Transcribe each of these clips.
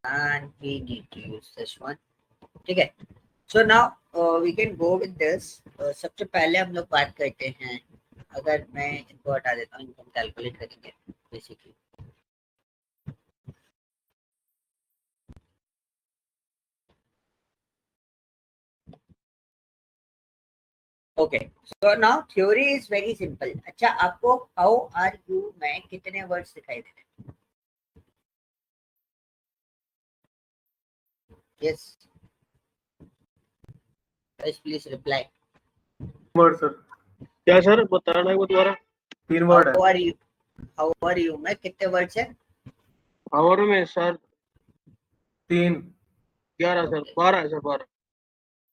and we need to use this one. ठीक है, so now we can go with this. सबसे पहले हम लोग बात करते हैं, अगर मैं इनको हटा देता हूँ, इनको कैलकुलेट करेंगे basically. Okay, so now theory is very simple. अच्छा, आपको हाउ आर यू में कितने वर्ड्स दिखाई दे रहे हैं? Yes, please reply. Word sir. क्या सर, बताना है वो दोबारा. 3 वर्ड है. हाउ आर यू में कितने वर्ड्स है? आवर में सर 3. 11 सर, 12 है सर,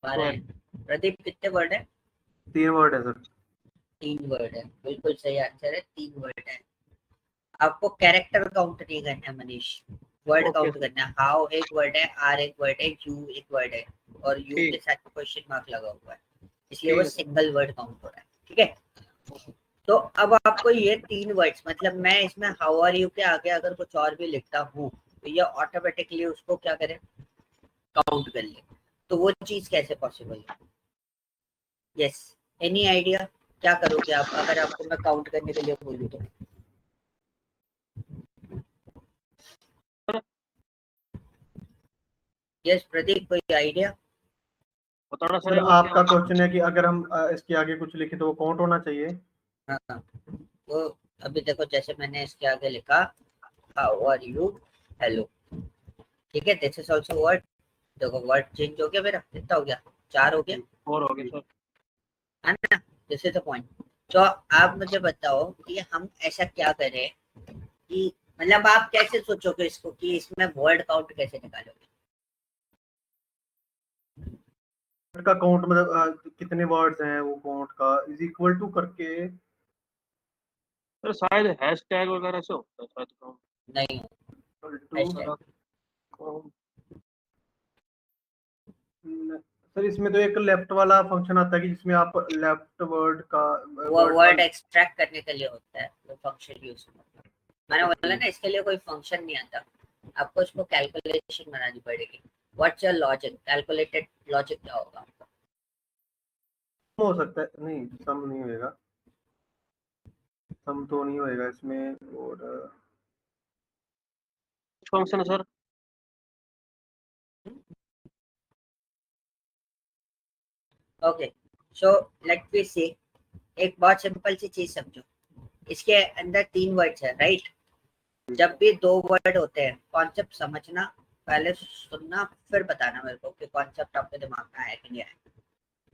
12. प्रदीप कितने वर्ड है? 3 वर्ड है सर. 3 वर्ड है, बिल्कुल सही आंसर है, 3 वर्ड है. आपको कैरेक्टर काउंट नहीं करना है मनीष, वर्ड काउंट करना है. हाउ एक वर्ड है, आर एक वर्ड है, यू एक वर्ड है, और यू के साथ क्वेश्चन मार्क लगा हुआ है, इसलिए वो सिंगल वर्ड काउंट हो रहा है. ठीक है, तो अब आपको ये 3 वर्ड्स, मतलब मैं इसमें हाउ आर यू के आगे अगर कुछ और भी लिखता हूँ तो ये ऑटोमेटिकली उसको क्या करे, काउंट कर ले. तो वो चीज कैसे पॉसिबल है? यस, एनी आइडिया क्या करोगे आप अगर आपको मैं काउंट करने के लिए बोलूँ तो? यस प्रदीप, कोई आइडिया? बताना सर आपका क्वेश्चन है कि अगर हम इसके आगे कुछ लिखे तो वो काउंट होना चाहिए. हाँ, वो अभी देखो, जैसे मैंने इसके आगे लिखा हाउ आर यू, हेलो, ठीक है, दिस इज आल्सो वर्ड. देखो वर्ड चेंज हो गया मेरा, कितना हो गया, 4 हो गया, और हो गया सर, है ना? This is the point. तो आप मुझे बताओ कि हम ऐसा क्या करें कि, मतलब आप कैसे सोचोगे इसको कि इसमें वर्ड काउंट कैसे निकालोगे? का काउंट मतलब कितने वर्ड्स हैं वो काउंट का इज इक्वल टू करके. सर शायद हैशटैग वगैरह से होता है शायद काउंट. नहीं, टू. सर इसमें तो एक लेफ्ट वाला फंक्शन आता है कि जिसमें आप लेफ्ट वर्ड का वो वर्ड एक्सट्रैक्ट करने के लिए होता है, वो फंक्शन यूज होता है. मैंने बोला ना, इसके लिए कोई फंक्शन नहीं आता, आपको इसको कैलकुलेशन बनानी पड़ेगी. What's your logic, calculated logic क्या होगा? हो सकता है. नहीं, सम नहीं होएगा, सम तो नहीं होएगा इसमें. और फंक्शन है sir. Okay, so let me see. एक बहुत सिंपल सी चीज समझो, इसके अंदर 3 वर्ड्स है, राइट? जब भी 2 वर्ड होते हैं, कॉन्सेप्ट समझना, पहले सुनना फिर बताना मेरे को कि कॉन्सेप्ट आपके दिमाग में आया कि नहीं आया.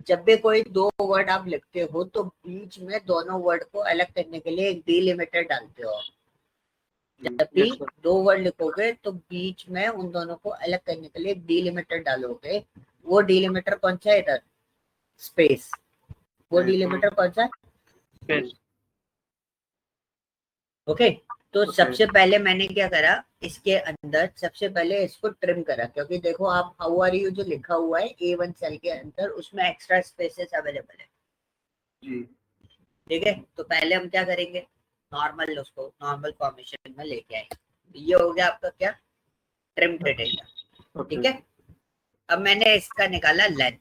जब भी कोई 2 वर्ड आप लिखते हो तो बीच में दोनों वर्ड को अलग करने के लिए एक डिलिमिटर डालते हो. जब भी 2 वर्ड लिखोगे तो बीच में उन दोनों को अलग करने के लिए एक डिलिमिटर डालोगे. वो डिलिमिटर कौन सा है? इधर स्पेस. वो डिलिमिटर कौन सा है? स्पेस. ओके, तो सबसे पहले मैंने क्या करा, इसके अंदर सबसे पहले इसको ट्रिम करा, क्योंकि देखो आप हाउ आर यू जो लिखा हुआ है A1 सेल के अंदर, उसमें एक्स्ट्रा स्पेसेस अवेलेबल है जी. ठीक है, तो पहले हम क्या करेंगे, नॉर्मल उसको नॉर्मल फॉर्मेशन में लेके आएंगे. ये हो गया आपका क्या, ट्रिम डेटा. ठीक है, अब मैंने इसका निकाला लेंथ,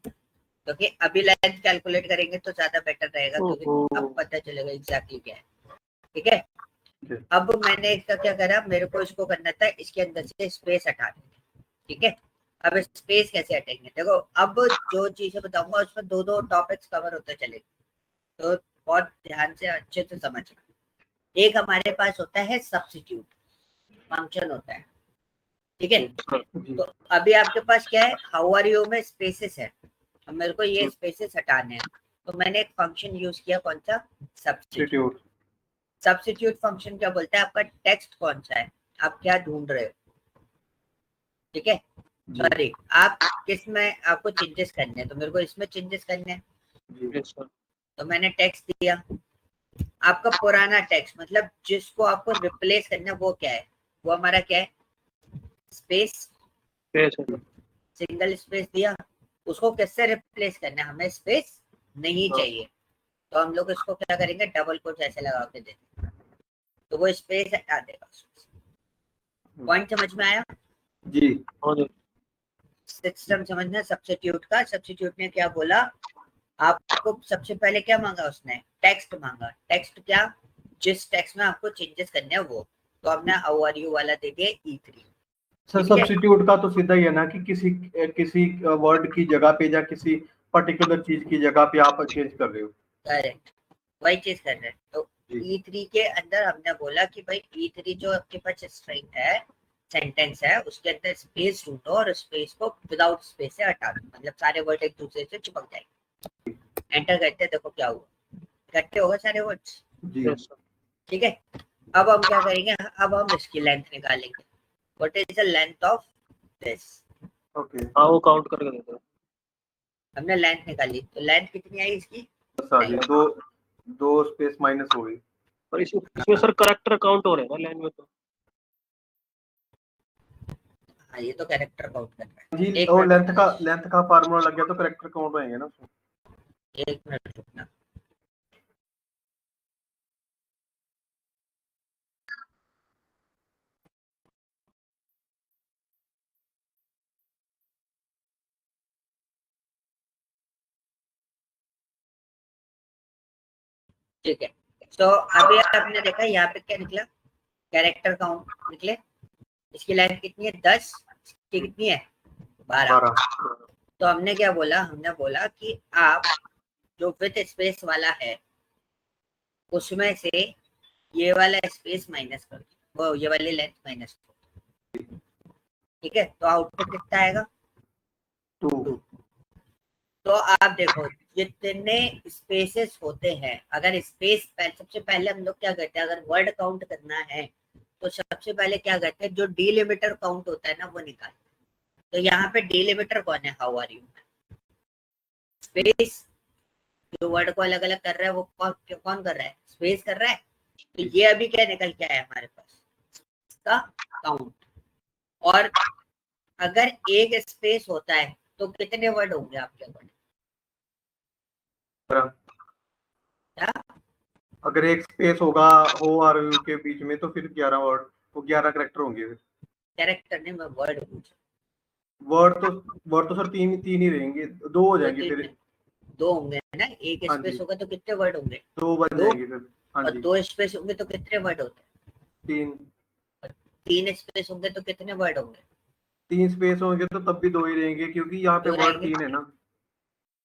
क्योंकि अभी लेंथ कैलकुलेट करेंगे तो ज्यादा बेटर रहेगा, क्योंकि अब पता चलेगा एग्जैक्टली क्या है. ठीक है, अब मैंने इसका क्या करा, मेरे को इसको करना था इसके अंदर से स्पेस हटा देंगे. ठीक है, अब स्पेस कैसे हटेंगे, देखो अब जो चीजें बताऊंगा उसमें 2 टॉपिक्स कवर होते चलेंगे, तो बहुत ध्यान से अच्छे से समझना. एक हमारे पास होता है सब्स्टिट्यूट फंक्शन होता है. ठीक है, तो अभी आपके पास क्या है, हाउ आर यू में स्पेसेस है, अब मेरे को ये स्पेसेस हटाने हैं, तो मैंने एक फंक्शन यूज किया, कौन सा, सब्स्टिट्यूट. सब्स्टिट्यूट फंक्शन क्या बोलता है, आपका टेक्स्ट कौन सा है, आप क्या ढूंढ रहे हो. ठीक है, सॉरी, आप किस में आपको चेंजेस करने हैं, तो मेरे को इसमें चेंजेस करने हैं, तो मैंने टेक्स्ट दिया. आपका पुराना टेक्स्ट, मतलब जिसको आपको रिप्लेस करना है, वो क्या है, वो हमारा क्या है, स्पेस. सिंगल स्पेस दिया, उसको किससे रिप्लेस करना है, हमें स्पेस नहीं चाहिए, तो हम लोग इसको क्या करेंगे, डबल कोट ऐसे लगा के देंगे, तो वो स्पेस हटा देगा. पॉइंट समझ में आया? जी हाँ जी। सिस्टम समझना। सब्स्टिट्यूट का, सब्स्टिट्यूट ने क्या बोला, आपको सबसे पहले क्या मांगा उसने, टेक्स्ट मांगा। टेक्स्ट क्या, जिस टेक्स्ट में आपको चेंजेस करने हैं वो। तो हमने हाउ आर यू वाला दे दिया E3। सर ठीक है, सब्स्टिट्यूट का तो सीधा ही है ना कि किसी किसी वर्ड की जगह पे या किसी पर्टिकुलर चीज की जगह पे आप चेंज कर रहे हो। करेक्ट, वही चीज कर रहे हैं। तो जी E3 के अंदर हमने बोला कि भाई E3 जो आपके पास स्ट्रिंग है, सेंटेंस है, उसके अंदर स्पेस ढूंढो और स्पेस को विदाउट स्पेस से हटा दो, मतलब सारे वर्ड एक दूसरे से चिपक जाएंगे। एंटर करते हैं, देखो क्या हुआ, इकट्ठे हो गए सारे वर्ड्स। जी यस सर। ठीक है, अब हम क्या करेंगे, अब हम इसकी लेंथ निकालेंगे। What is the length of this. Okay. हाँ वो काउंट करके देते हैं। हमने लेंथ निकाली, तो लेंथ कितनी आई इसकी, बस आ गई, दो दो स्पेस माइनस हो गई। पर इसमें सर करेक्टर काउंट हो रहे हैं ना लाइन में तो। हाँ ये तो कैरेक्टर काउंट कर रहा जी, है। एक और मिनट रुकना, लेंथ का फार्मूला लग गया तो करेक्टर काउंट होएंगे ना उसमें। एक मिनट रुकना। ठीक है, तो अभी आपने देखा यहाँ पे क्या निकला, कैरेक्टर काउंट निकले। इसकी लेंथ कितनी है, 10, इसकी कितनी है, 12। 12। तो हमने क्या बोला, हमने बोला कि आप जो विथ स्पेस वाला है उसमें से ये वाला स्पेस माइनस कर दो, वो ये वाली लेंथ माइनस कर दो। ठीक है, तो आउटपुट कितना आएगा, 2। 2। तो आप देखो जितने स्पेसेस होते हैं, अगर स्पेस सबसे पहले हम लोग क्या करते हैं, अगर वर्ड काउंट करना है तो सबसे पहले क्या करते हैं, जो डिलिमिटर काउंट होता है ना वो निकालते हैं। तो यहाँ पे डिलिमिटर कौन है, हाउ आर यू, स्पेस। जो वर्ड को अलग अलग कर रहा है वो कौन कर रहा है, स्पेस कर रहा है। तो ये अभी क्या निकल के आया हमारे पास, इसका काउंट। और अगर एक स्पेस होता है तो कितने वर्ड होंगे आपके अकॉर्डिंग, क्या, अगर एक स्पेस होगा हो और यू के बीच में तो फिर 11 वर्ड, वो 11 करेक्टर होंगे फिर। कैरेक्टर नहीं, मैं वर्ड पूछ, वर्ड तो वर्ड तो सर तीन तीन ही रहेंगे, दो हो दो जाएंगे तीन फिर। नहीं, दो होंगे ना, एक हाँ स्पेस जी, होगा तो कितने वर्ड होंगे, दो बन दो। जाएंगे फिर। हाँ और जी, दो स्पेस होंगे तो कितने वर्ड होते हैं, 3। और तीन स्पेस होंगे तो कितने वर्ड होंगे, 3 स्पेस होंगे तो तब भी दो ही रहेंगे क्योंकि यहाँ पे दो वर्ड रहेंगे। 3 है ना।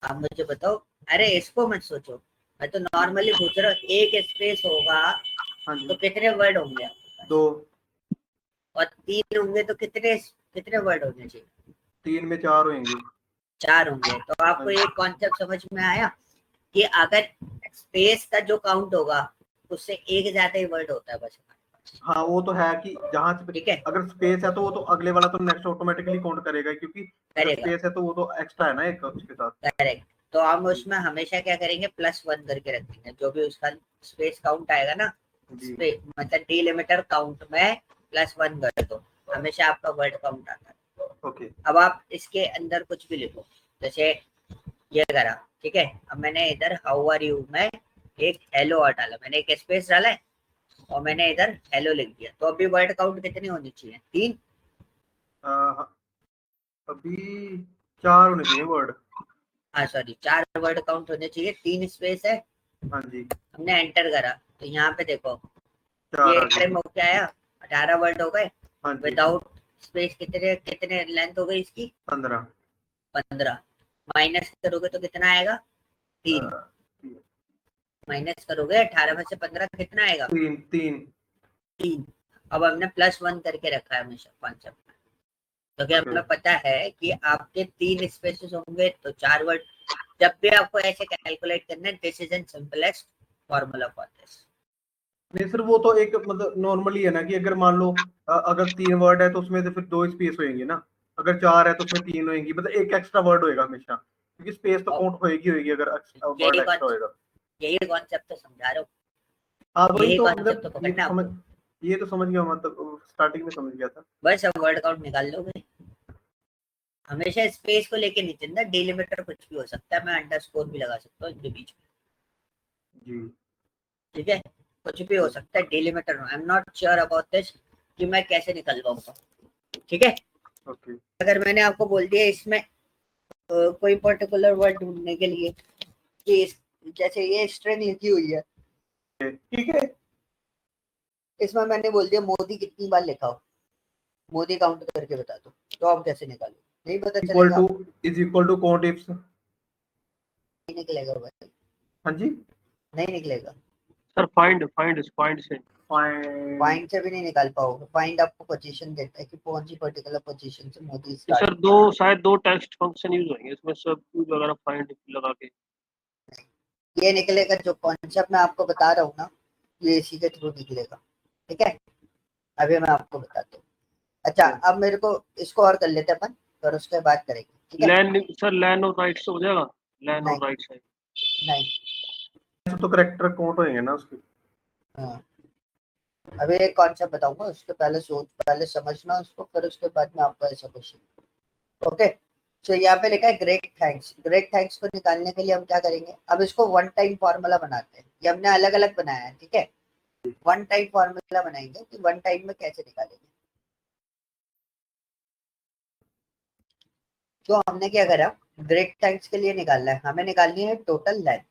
आप मुझे बताओ, अरे इसको मत सोचो, मैं तो नॉर्मली पूछ रहा हूँ, एक स्पेस होगा हाँ तो जी, कितने वर्ड होंगे आपके पास, 2। और तीन होंगे तो कितने कितने वर्ड होने चाहिए, 3 में 4 होंगे। 4 होंगे। तो हाँ आपको जी, एक कॉन्सेप्ट समझ में आया कि अगर स्पेस का जो काउंट होगा उससे एक ज्यादा ही वर्ड होता है बस हमारे पास। हाँ वो तो है कि जहाँ से ठीक है, अगर स्पेस है तो वो तो अगले वाला तो नेक्स्ट ऑटोमेटिकली काउंट करेगा क्योंकि अगर करेगा, स्पेस है तो वो तो एक्स्ट्रा है ना एक उसके साथ। करेक्ट। तो हम जी उसमें हमेशा क्या करेंगे, +1 करके रखेंगे, जो भी उसका स्पेस काउंट आएगा ना, जी। मतलब डिलिमिटर काउंट में +1 कर दो, हमेशा आपका वर्ड काउंट आता है। ओके। अब आप इसके अंदर कुछ भी लिखो, जैसे ये करा, ठीक है। अब मैंने इधर हाउ आर यू में एक हेलो और डाला, मैंने एक स्पेस डाला है और मैंने इधर हेलो लिख दिया। तो अभी वर्ड काउंट कितनी होनी चाहिए, 3। अभी 4 होने चाहिए वर्ड। हाँ सॉरी, 4 वर्ड काउंट होने चाहिए, 3 स्पेस है। हाँ जी, हमने एंटर करा तो यहाँ पे देखो 4 ये आ गए। ट्रिम हो क्या आया, 18 वर्ड हो गए। हाँ जी, विदाउट स्पेस कितने कितने लेंथ हो गई इसकी, 15। 15। माइनस करोगे तो कितना आएगा, 3। 3 माइनस करोगे 18 में से 15 कितना आएगा, 3। 3। अब हमने +1 करके रखा है हमेशा कॉन्सेप्ट, क्योंकि ओके। हमें पता है कि आपके 3 स्पेसेस होंगे तो 4 वर्ड। जब भी आपको ऐसे कैलकुलेट करना है, this is an simplest formula for this. नहीं सर वो तो एक मतलब नॉर्मली है ना कि अगर मान लो अगर 3 वर्ड है तो उसमें से फिर 2 स्पेस होंगे ना। अगर 4 है तो उसमें 3 होंगी, मतलब एक एक्स्ट्रा वर्ड होएगा हमेशा क्योंकि स्पेस तो और काउंट होएगी अगर वर्ड यही एक्स्ट्रा कॉन्सेप्ट, होएगा। यही कॉन्सेप्ट तो समझा रहा हूँ, हाँ वही यही तो कॉन्सेप्ट तो मतलब पकड़ना है आपको। ये तो समझ गया, मतलब स्टार्टिंग में समझ गया था। बस अब वर्ड काउंट निकाल लोगे, हमेशा स्पेस को लेके नहीं चलना, डिलिमिटर कुछ भी हो सकता है, मैं अंडरस्कोर भी लगा सकता हूँ इनके बीच में। जी ठीक है, कुछ भी हो सकता है delimiter, I am not sure about this कि मैं कैसे निकलवाऊंगा। ठीक है, ओके अगर मैंने आपको बोल दिया इसमें कोई पर्टिकुलर वर्ड ढूंढने के लिए कि जैसे ये स्ट्रिंग लिखी हुई है, ठीक है, इसमें मैंने बोल दिया मोदी कितनी बार लिखा हो, मोदी काउंट करके बता दो, तो आप कैसे निकालो? नहीं पता इक्वल चलेगा, to is equal to count if. नहीं निकलेगा भाई, हाँ जी, नहीं निकलेगा। सर फाइंड से फाइंड। फाइंड से भी नहीं निकाल पाओगे। फाइंड आपको पोजीशन देता है कि कौन सी पर्टिकुलर पोजीशन से मोदी स्टार्ट। सर शायद दो टेक्स्ट फंक्शन यूज होंगे इसमें, सब यूज वगैरह फाइंड लगा के। ये निकलेगा जो कॉन्सेप्ट मैं आपको बता रहा हूँ ना, ये इसी के थ्रू निकलेगा। ठीक है, अभी मैं आपको बताता हूँ। अच्छा, अब मेरे को इसको और कर लेते हैं अपन, और उसके बाद करेंगे। ठीक है, लैन और राइट से हो जाएगा, लैन और नहीं राइट साइड। नहीं, तो करेक्टर काउंट होंगे ना उसके। हाँ, अभी एक कॉन्सेप्ट बताऊंगा, उसके पहले समझना उसको, फिर उसके बाद में आपको ऐसा क्वेश्चन। ओके, तो यहाँ पे लिखा है ग्रेट थैंक्स। ग्रेट थैंक्स को निकालने के लिए हम क्या करेंगे, अब इसको वन टाइम फॉर्मूला बनाते हैं। ये हमने अलग अलग बनाया है, ठीक है, वन टाइम फॉर्मूला बनाएंगे कि वन टाइम में कैसे निकालेंगे। तो हमने क्या करा, ग्रेट थैंक्स के लिए निकालना है, हमें निकालनी है टोटल लेंथ।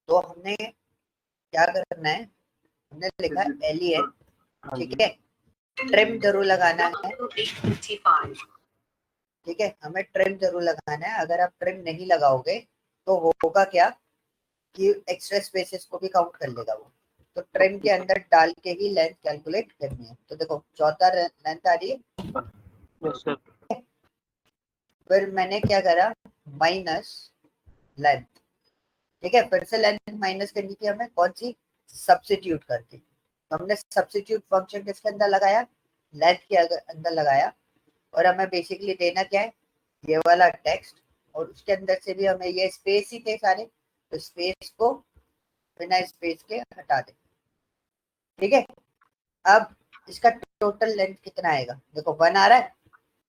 तो हमने क्या करना है, हमने लिखा है LEN, हाँ ठीक जी, है, ट्रिम जरूर लगाना है, ठीक है, हमें ट्रिम जरूर लगाना है। अगर आप ट्रिम नहीं लगाओगे तो होगा क्या कि एक्स्ट्रा स्पेसेस को भी काउंट कर लेगा वो। तो ट्रिम के अंदर डाल के ही लेंथ कैलकुलेट करनी है। तो देखो 14 लेंथ आ रही है, यस सर। फिर मैंने क्या करा, माइनस लेंथ, ठीक है, फिर से लेंथ माइनस करनी थी हमें, कौन सी, सब्स्टिट्यूट करके। तो हमने सब्स्टिट्यूट फंक्शन किसके अंदर लगाया, लेंथ के अंदर लगाया, और हमें बेसिकली देना क्या है, ये वाला टेक्स्ट, और उसके अंदर से भी हमें ये स्पेस ही थे सारे, तो स्पेस को बिना स्पेस के हटा दे। ठीक है, अब इसका टोटल लेंथ कितना आएगा, देखो 1 आ रहा है।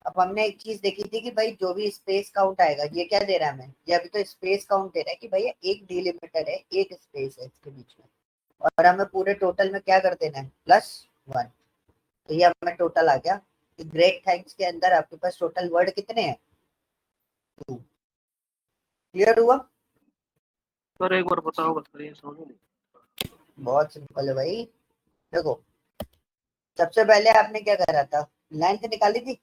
अब हमने एक चीज देखी थी कि भाई जो भी स्पेस काउंट आएगा, ये क्या दे रहा है हमें, ये अभी तो स्पेस काउंट दे रहा है कि भाई एक डिलिमिटर है, एक स्पेस है इसके बीच में, और हमें पूरे टोटल में क्या कर देना है, +1। तो ये हमें टोटल आ गया कि ग्रेट थैंक्स के अंदर आपके पास टोटल वर्ड कितने हैं, 2। क्लियर हुआ? सर एक बार बताओ सर, ये समझ नहीं। बहुत सिंपल है भाई। देखो, सबसे पहले आपने क्या करा था, लेंथ निकाली थी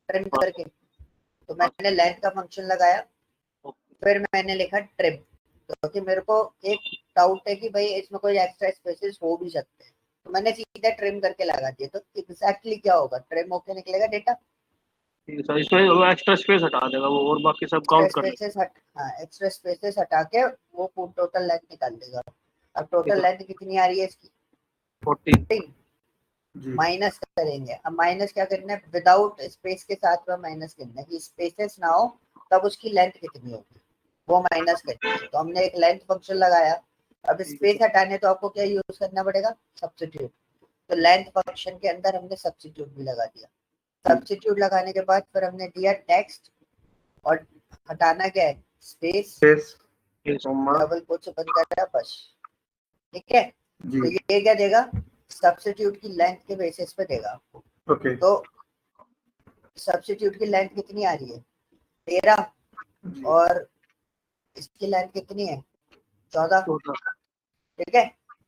ट्रिम हाँ करके, तो हाँ मैंने लेंथ का फंक्शन लगाया, ओके। फिर मैंने लिखा ट्रिम, क्योंकि मेरे को एक डाउट है कि भाई इसमें कोई एक्स्ट्रा स्पेसेस हो भी सकते हैं, तो मैंने सीधा ट्रिम करके लगा दिया। तो एग्जैक्टली क्या होगा, ट्रिम होके निकलेगा डेटा, ठीक है सर, इसमें वो एक्स्ट्रा स्पेस हटा देगा वो, और बाकी सब एक्स्ट्रा काउंट कर लेगा। स्पेसेस हाँ, एक्स्ट्रा स्पेसेस हटा के वो टोटल लेंथ निकाल देगा। अब ठीक टोटल है, लेंथ कितनी आ रही है इसकी, 14। 14। जी माइनस करेंगे, अब माइनस क्या करना है, विदाउट स्पेस के साथ में माइनस करना है कि स्पेसेस ना हो, तब उसकी लेंथ कितनी होगी वो माइनस करनी है। तो हमने एक लेंथ फंक्शन लगाया। अब ठीक है स्पेस सर। हटाने तो आपको क्या यूज करना पड़ेगा, सब्स्टिट्यूट। तो लेंथ फंक्शन के अंदर हमने सब्स्टिट्यूट भी लगा दिया। सब्स्टिट्यूट लगाने के बाद फिर हमने दिया टेक्स्ट, और हटाना क्या है, space, space yes comma double quote से बंद करना, बस। ठीक है, जी तो ये क्या देगा, सब्स्टिट्यूट की लेंथ के बेसिस पे देगा आपको। ओके तो सब्स्टिट्यूट की लेंथ कितनी आ रही है, 13, जी और इसकी लेंथ कितनी है, 14। 14 ठीक है,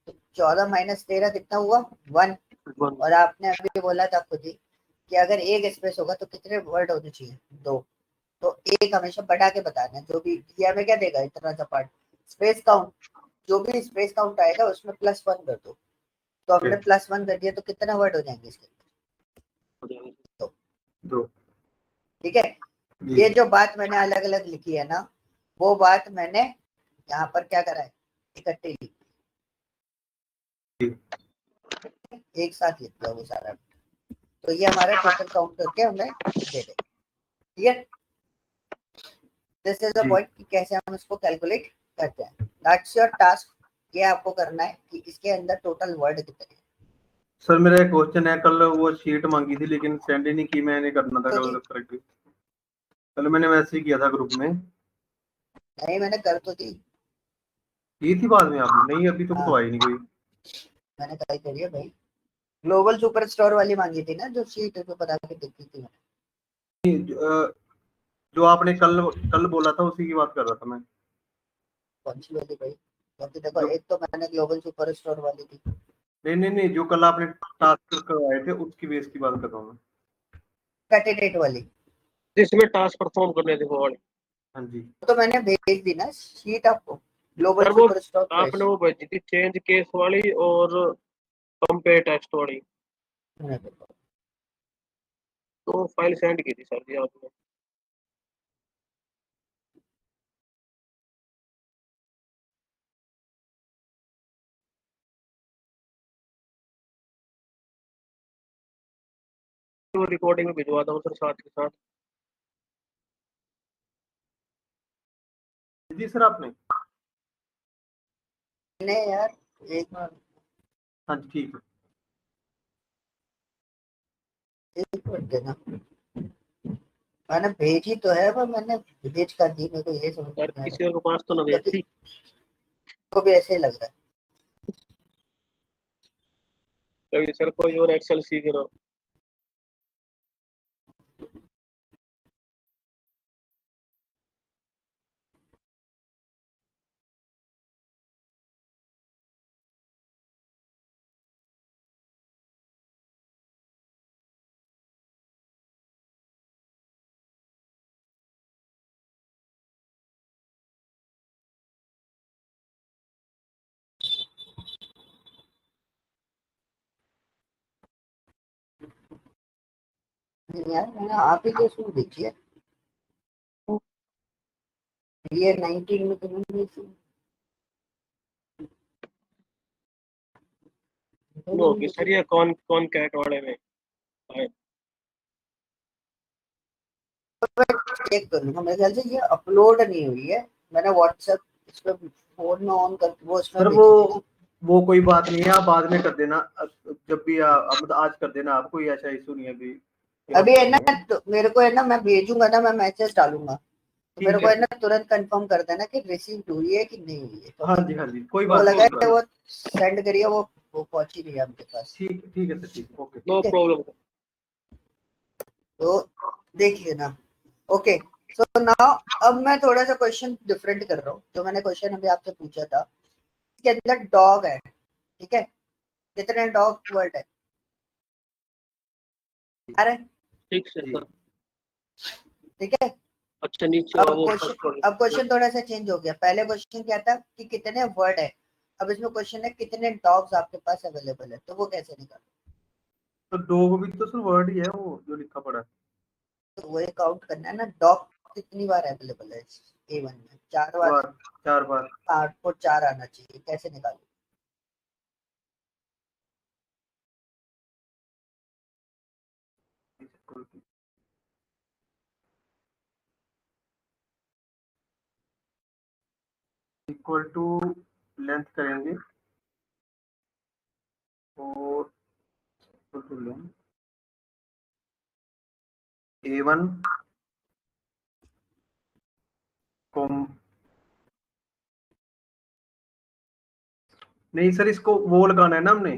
तो 14 माइनस 13 कितना हुआ, 1। 1। और आपने अभी बोला था खुद ही कि अगर एक स्पेस होगा तो कितने वर्ड होने चाहिए, 2। तो एक हमेशा बढ़ा के बताना है, जो भी ये हमें क्या देगा, इतना सा पार्ट स्पेस काउंट, जो भी स्पेस काउंट आएगा उसमें +1 कर दो। तो हमने +1 कर दिया, तो कितना वर्ड हो जाएंगे इसके हो जाएगा। तो, दो ठीक है, जी ये जो बात मैंने अलग अलग लिखी है ना, वो बात मैंने यहाँ पर क्या करा है, इकट्ठी लिखी, जी एक साथ लिख दिया वो सारा। तो ये हमारा टोटल काउंट करके हमें दे दे। ठीक है, this is the G point कि कैसे हम इसको कैलकुलेट करते हैं। दैट्स योर टास्क, ये आपको करना है कि इसके अंदर टोटल वर्ड कितने हैं। सर मेरा एक क्वेश्चन है, कल वो शीट मांगी थी लेकिन सेंड ही नहीं की, मैंने करना था तो जी, कल करेक्ट। कल मैंने मैसेज किया था ग्रुप में, नहीं मैंने कर तो दी, की थी बाद में आपने, नहीं अभी तक तो हाँ आई नहीं कोई। मैंने कल करी है भाई। ग्लोबल सुपर स्टोर वाली मांगी थी ना, जो शीट जो बता के देखी थी मैंने। जो आपने कल कल बोला था उसी की बात कर रहा था मैं। कौन सी वाली भाई? क्योंकि देखो जो एक तो मैंने ग्लोबल सुपर स्टोर वाली थी। नहीं, जो कल आपने टास्क करवाए थे उसकी बेस की बात कर रहा हूँ मैं। कैटेडेट वाली जिसमें टास्क परफॉर्म करने थे वो वाले। हाँ जी। तो मैंने भेज दी ना शीट आपको, ग्लोबल सर वो सुपर स्टोर फ्रेश। आपने वो भेजी थी चेंज केस वाली और कंपेयर टेक्स्ट वाली, तो फाइल सेंड की थी सर जी आपने। वो रिकॉर्डिंग में भिजवा दूँ सर साथ के साथ। जी सर आपने। नहीं यार, एक मिनट, हाँ जी ठीक है। एक मिनट देना। मैंने भेजी तो है, पर मैंने भेज कर दी, मेरे को ये समझ सर नहीं आ रहा किसी और के पास तो ना भेज क्योंकि थी। को भी ऐसे ही लग रहा है। कभी सर कोई और एक्सेल सीख रहा हो। नहीं यार, मैंने आप ही तो उसमें भेजी है, ये 19 में तो नहीं भेजी। नो कि सर ये कौन कौन कैट वाले में आए। चेक कर लूंगा, मेरे ख्याल से ये अपलोड नहीं हुई है। मैंने व्हाट्सएप इस पे फोन में ऑन कर वो इसमें सर भेजी थी ना। वो कोई बात नहीं है, आप बाद में कर देना। जब भी मतलब आज कर देना, आप कोई ऐसा इशू नहीं है अभी। ये अभी वक्त है नहीं ना, है। तो मेरे को है ना, मैं भेजूंगा ना, मैं मैसेज डालूंगा, तो मेरे ठीक को है। है ना तुरंत कंफर्म कर देना कि रिसीव हुई है कि नहीं हुई है, हाँ क्योंकि जी हाँ जी, कोई वो बात लगा नहीं। है वो सेंड करिए, वो पहुंची नहीं है आपके पास। ठीक है सर, ठीक है, ओके। नो ठीक है, प्रॉब्लम। तो देख लेना। ओके, सो नाउ अब मैं थोड़ा सा क्वेश्चन डिफरेंट कर रहा हूँ। जो मैंने क्वेश्चन अभी आपसे पूछा था, इसके अंदर डॉग है, ठीक है? कितने डॉग वर्ड है आ रहे हैं? ठीक है जी सर। ठीक है। अच्छा नीचे अब वो क्वेश्चन, अब क्वेश्चन थोड़ा सा चेंज हो गया। पहले क्वेश्चन क्या था कि कितने वर्ड है, अब इसमें क्वेश्चन है कितने डॉग्स आपके पास अवेलेबल है। तो वो कैसे निकालो? तो डॉग भी तो सर वर्ड ही है वो जो लिखा पड़ा है। तो वो काउंट करना है ना, डॉग कितनी बार अवेलेबल है A1 में? 4 बार है। बार, 4 बार। 8 को 4 आना चाहिए, कैसे निकालो? इक्वल टू लेंथ करेंगे और इक्वल टू लेंथ A1 कॉम। नहीं सर, इसको वो लगाना है ना हमने,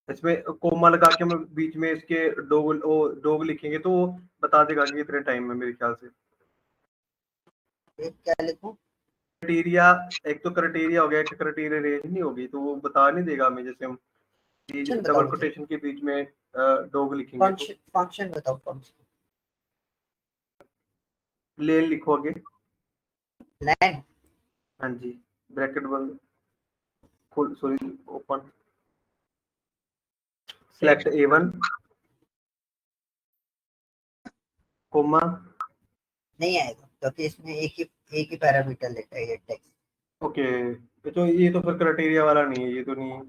इसमें कोमा लगा के हम बीच में इसके डोग लिखेंगे तो वो बता देगा कि कितने टाइम में, मेरे ख्याल से। क्या लिखूं? क्राइटेरिया, एक तो क्राइटेरिया हो गया, एक क्राइटेरिया रेंज नहीं होगी तो वो बता नहीं देगा हमें। जैसे हम फंक्शन डबल बताओ मुझे, कोटेशन के बीच में डोग लिखेंगे तो फंक्शन फंक्शन बताओ, फंक्शन। लेन लिखोगे। लैंड। हाँ जी, ब्रैकेट बंद, full sorry open, select A1 comma. नहीं आएगा क्योंकि इसमें एक ही पैरामीटर लेता है ये टेक्स्ट। ओके, तो ये तो फिर क्राइटेरिया वाला नहीं है, ये तो नहीं है।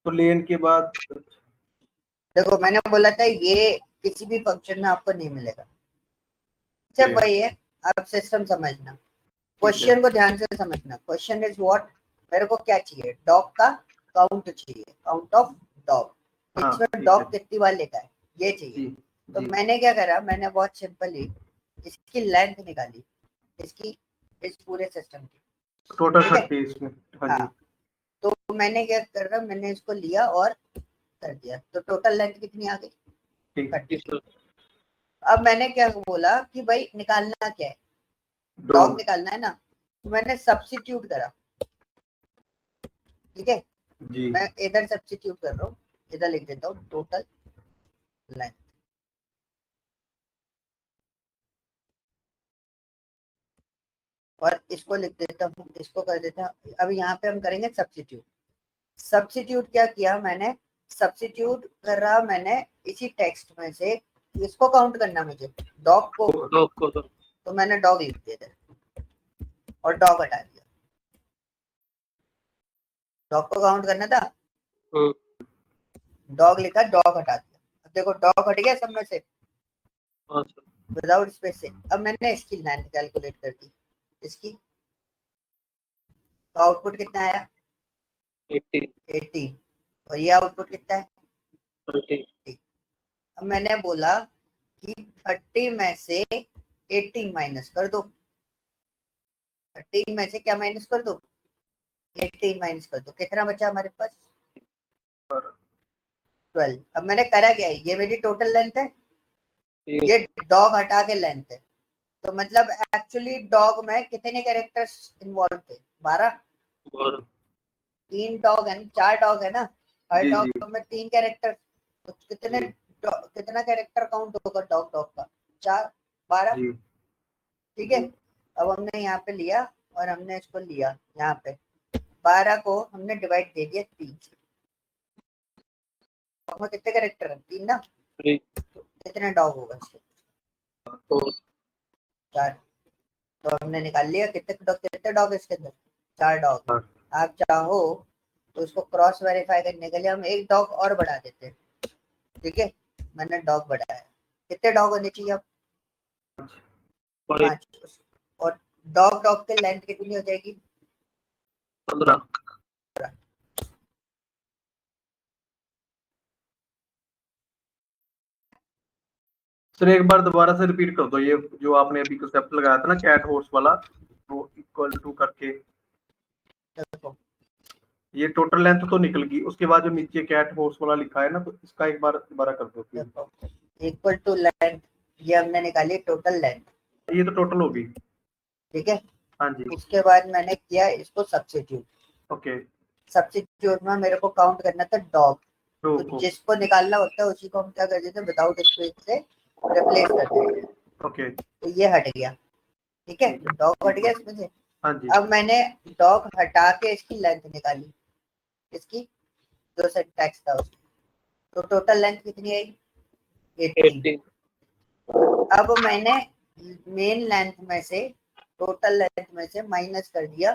तो लेन के बाद देखो मैंने बोला था ये किसी भी फंक्शन में आपको नहीं मिलेगा। सिर्फ वही है, आप सिस्टम समझना, ठीक है। क्वेश्चन को ध्यान से समझना। क्वेश्चन इज व्हाट, मेरे को क्या चाहिए? डॉग का काउंट चाहिए, काउंट ऑफ डॉग। हाँ इसमें ठीक है। डॉग कितनी बार लिखा है ये चाहिए। जी तो जी। मैंने क्या करा, मैंने बहुत सिंपली इसकी लेंथ निकाली, इसकी, इस पूरे सिस्टम की। टोटल ठीक है, 30 इसमें। हाँ हाँ। जी। तो मैंने क्या कर रहा, मैंने इसको लिया और कर दिया, तो टोटल लेंथ कितनी आ गई? ठीक 30। अब मैंने क्या बोला कि भाई निकालना क्या है, डॉग डॉग निकालना है ना, तो मैंने सब्स्टिट्यूट करा। ठीक है, जी मैं इधर सब्स्टिट्यूट कर रहा हूँ, इधर लिख देता हूँ टोटल लेंथ। और इसको लिख देता हूँ, इसको कर देता हूँ। अब यहाँ पे हम करेंगे सब्स्टिट्यूट। सब्स्टिट्यूट क्या किया मैंने, सब्स्टिट्यूट कर रहा मैंने इसी टेक्स्ट में से, इसको काउंट करना मुझे, डॉग को, डॉग को तो मैंने डॉग लिख दिया और डॉग हटा दिया। डॉग को काउंट करना था, डॉग लिखा, डॉग हटा दिया। अब देखो डॉग हट गया सब में से विदाउट स्पेस से। अब मैंने इसकी लेंथ कैलकुलेट कर दी, इसकी, तो आउटपुट कितना आया? 18। और ये आउटपुट कितना है? 30। अब मैंने बोला कि 30 में से 18 माइनस कर दो। 30 में से क्या माइनस कर दो? 18 माइनस कर दो। कितना बचा हमारे पास? 12। अब मैंने करा क्या है, ये मेरी टोटल लेंथ है, ये डॉग हटा के लेंथ है। तो मतलब एक्चुअली डॉग में कितने कैरेक्टर्स इन्वॉल्व थे? 12। 3 डॉग है, 4 डॉग है ना, हर जी जी डॉग में 3 कैरेक्टर, तो कितने कितना कैरेक्टर काउंट होगा डॉग का? 4, 12। जी ठीक है, अब हमने यहाँ पे लिया और हमने इसको लिया यहाँ पे, 12 को हमने डिवाइड दे दिया 3 से। डॉग में कितने कैरेक्टर है? 3 ना, तो कितने डॉग होगा इसके? 4। तो हमने निकाल लिया कितने डॉग है इसके अंदर? 4 डॉग। हाँ। आप चाहो तो इसको क्रॉस वेरीफाई करने के लिए हम एक डॉग और बढ़ा देते हैं। ठीक है, मैंने डॉग बढ़ाया, कितने डॉग होने चाहिए अब? 5। और डॉग की लेंथ कितनी हो जाएगी? 15। सर एक बार दोबारा से रिपीट कर दो, ये जो आपने अभी कंसेप्ट लगाया था ना कैट हॉर्स वाला, वो इक्वल टू करके, देखो ये टोटल लेंथ तो निकल गई, उसके बाद जो नीचे कैट हॉर्स वाला लिखा है ना, तो इसका एक बार दोबारा कर दो प्लीज। देखो, इक्वल टू लेंथ, ये हमने निकाली टोटल लेंथ। ये तो टोटल होगी। ठीक है, हाँ जी उसके बाद मैंने किया इसको सब्स्टिट्यूट। ओके। सब्स्टिट्यूट में मेरे को काउंट करना था डॉग, तो तो जिसको निकालना होता है उसी को हम क्या कर देते हैं, विदाउट स्पेस से रिप्लेस कर देते हैं। ओके तो ये हट गया। ठीक है, डॉग हट गया इसमें से। हाँ जी अब मैंने डॉग हटा के इसकी लेंथ निकाली, इसकी जो सिंटैक्स था उसकी, तो टोटल लेंथ कितनी आई? 18। अब मैंने मेन लेंथ में से, टोटल लेंथ में से माइनस कर दिया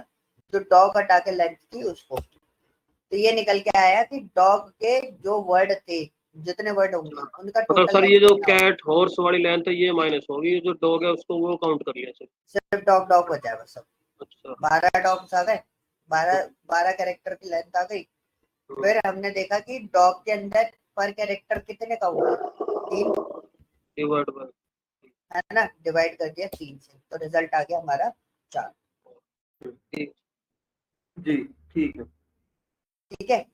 जो डॉग हटा के लेंथ थी उसको, तो ये निकल के आया कि डॉग के जो वर्ड थे, जितने वर्ड होंगे उनका मतलब टोटल सर लेंथ ये जो कितना होगा? कैट हॉर्स वाली लेंथ है ये माइनस होगी, ये जो डॉग है उसको वो काउंट कर लिया सर। सिर्फ डॉग डॉग बचा बस। सब अच्छा 12 डॉग्स आ गए, 12 कैरेक्टर की लेंथ आ गई। फिर हमने देखा कि डॉग के अंदर पर कैरेक्टर कितने काउंट है? 3, डिवाइड बाय है ना, डिवाइड कर दिया 3 से, तो रिजल्ट आ गया हमारा 4। जी ठीक है। ठीक है,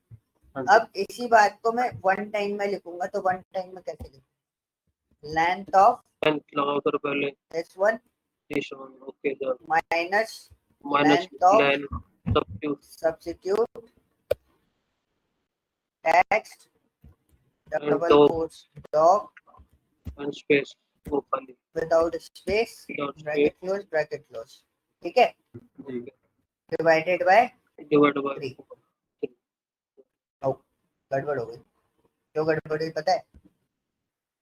हाँ जी अब इसी बात को मैं वन टाइम में लिखूंगा, तो वन टाइम में कैसे लिखूंगा? लेंथ ऑफ लेंथ लगाओ सर पहले S1 okay sir minus minus length of length substitute substitute text and double dog quotes dog and space वो खाली without space without bracket space close bracket close. ठीक है, जी divided by divide by 3। गड़बड़ हो गई, क्यों गड़बड़ हुई पता है?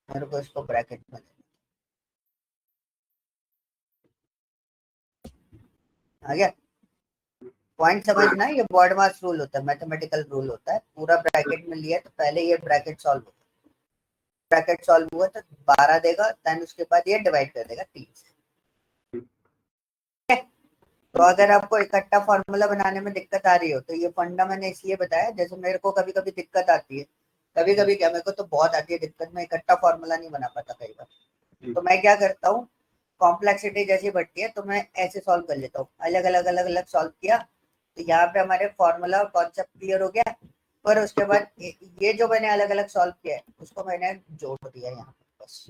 मेरे को इसको ब्रैकेट में आ गया। पॉइंट समझना, ये बॉड मास रूल होता है, मैथमेटिकल रूल होता है। पूरा ब्रैकेट में लिया तो पहले ये ब्रैकेट सॉल्व होता है, ब्रैकेट सॉल्व हुआ तो 12 देगा, देन उसके बाद ये डिवाइड कर देगा 3 से। तो अगर आपको इकट्ठा फॉर्मूला बनाने में दिक्कत आ रही हो, तो ये फंडा मैंने इसलिए बताया, जैसे मेरे को कभी कभी दिक्कत आती है, कभी कभी क्या, मेरे को तो बहुत आती है दिक्कत, मैं इकट्ठा फॉर्मूला नहीं बना पाता कई बार। तो मैं क्या करता हूँ, कॉम्प्लेक्सिटी जैसी बढ़ती है तो मैं ऐसे सॉल्व कर लेता हूँ, अलग अलग सॉल्व किया, तो यहाँ पे हमारे फॉर्मूला और कॉन्सेप्ट क्लियर हो गया। और उसके बाद ये जो मैंने अलग अलग सॉल्व किया है उसको मैंने जोड़ दिया यहाँ पे बस।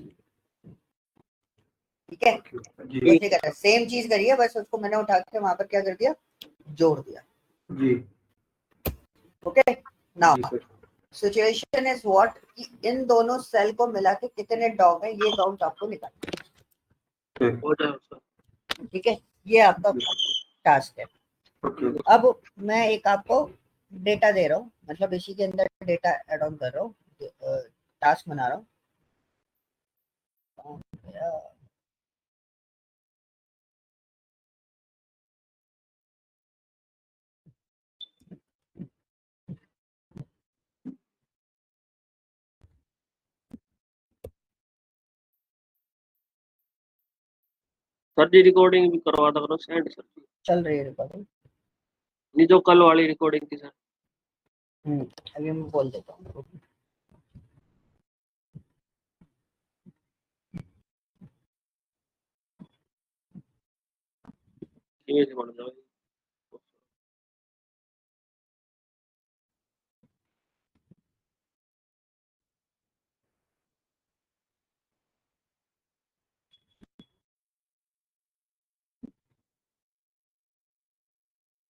ठीक है, जी ऐसे करना, सेम चीज करिए, बस उसको मैंने उठा के वहां पर क्या कर दिया, जोड़ दिया। जी ओके, नाउ जी सर। सिचुएशन इज व्हाट कि इन दोनों सेल को मिला के कितने डॉग हैं ये काउंट आपको निकालना हो जाएगा सर। है। ठीक है, ये आपका टास्क है। ओके अब मैं एक आपको डेटा दे रहा हूँ, मतलब इसी के अंदर डेटा एड ऑन कर रहा हूँ, टास्क बना रहा हूँ। सर जी रिकॉर्डिंग भी करवा दो करो सेंड सर जी। चल रही है रिकॉर्डिंग। नहीं जो कल वाली रिकॉर्डिंग थी सर। अभी मैं बोल देता हूँ। इमेज बन जाओ।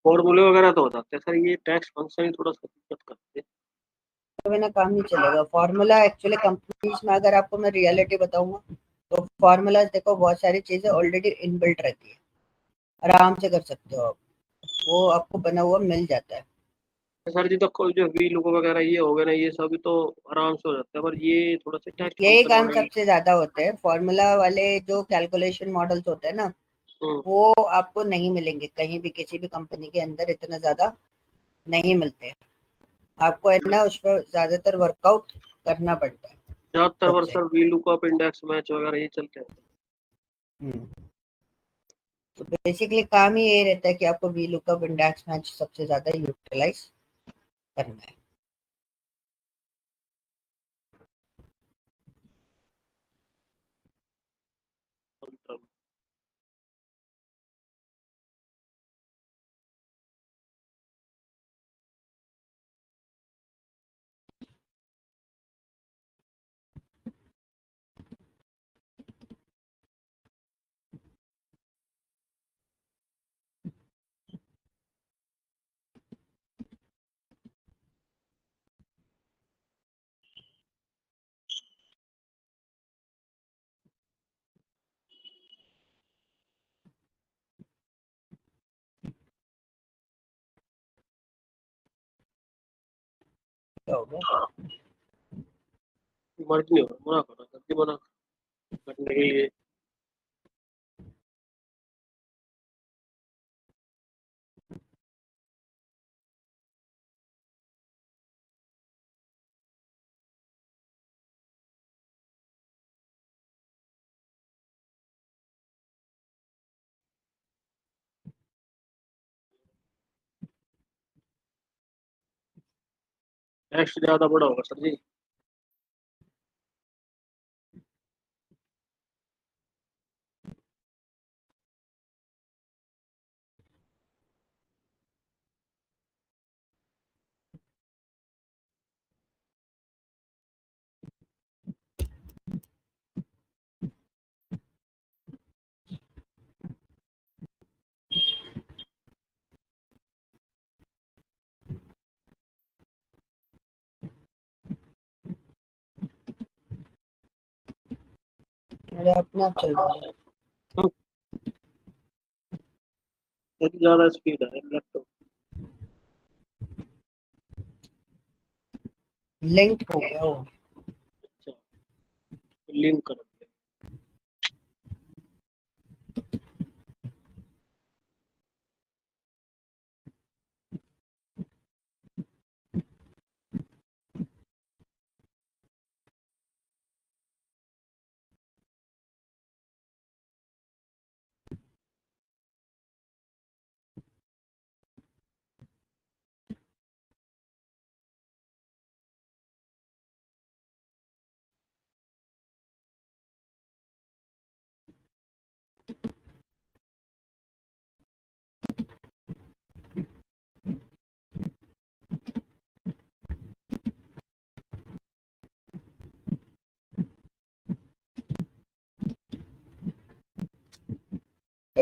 फॉर्मूले वगैरह तो हो जाते हैं सर, ये टैक्स फंक्शन ही थोड़ा सा दिक्कत करते हैं। तो बिना काम नहीं चलेगा। फॉर्मूला एक्चुअली कंपनीज में अगर आपको मैं रियलिटी बताऊंगा तो फॉर्मूला देखो बहुत सारी चीजें ऑलरेडी इनबिल्ट रहती है, आराम से कर सकते हो आप, वो आपको बना हुआ मिल जाता है। सर जी तो कोई जो वी लुक वगैरह ये हो गए ना, ये सभी तो आराम से हो जाता है, पर ये थोड़ा सा टैक्स यही फंक्शन काम वाले। सबसे ज्यादा होते हैं, फॉर्मूला वाले जो कैलकुलेशन मॉडल्स होते हैं ना, हम्म। वो आपको नहीं मिलेंगे कहीं भी, किसी भी कंपनी के अंदर इतना ज्यादा नहीं मिलते। आपको है ना उस पर ज्यादातर वर्कआउट करना पड़ता है ज्यादातर खुद बार से। Sir V lookup index match वगैरह ये चलते हैं। हम्म, तो बेसिकली काम ही ये रहता है कि आपको वी लुकअप इंडेक्स मैच सबसे ज्यादा यूटिलाइज करना है। क्या हो गया? मर्जी नहीं हो रहा, मना करो सर जी, मना करने के लिए। टैक्स ज्यादा बड़ा होगा सर जी। अरे अपने आप चल रहा है। सर जी ज्यादा स्पीड है लैपटॉप। लिंक हो गया वो। अच्छा, लिंक कर।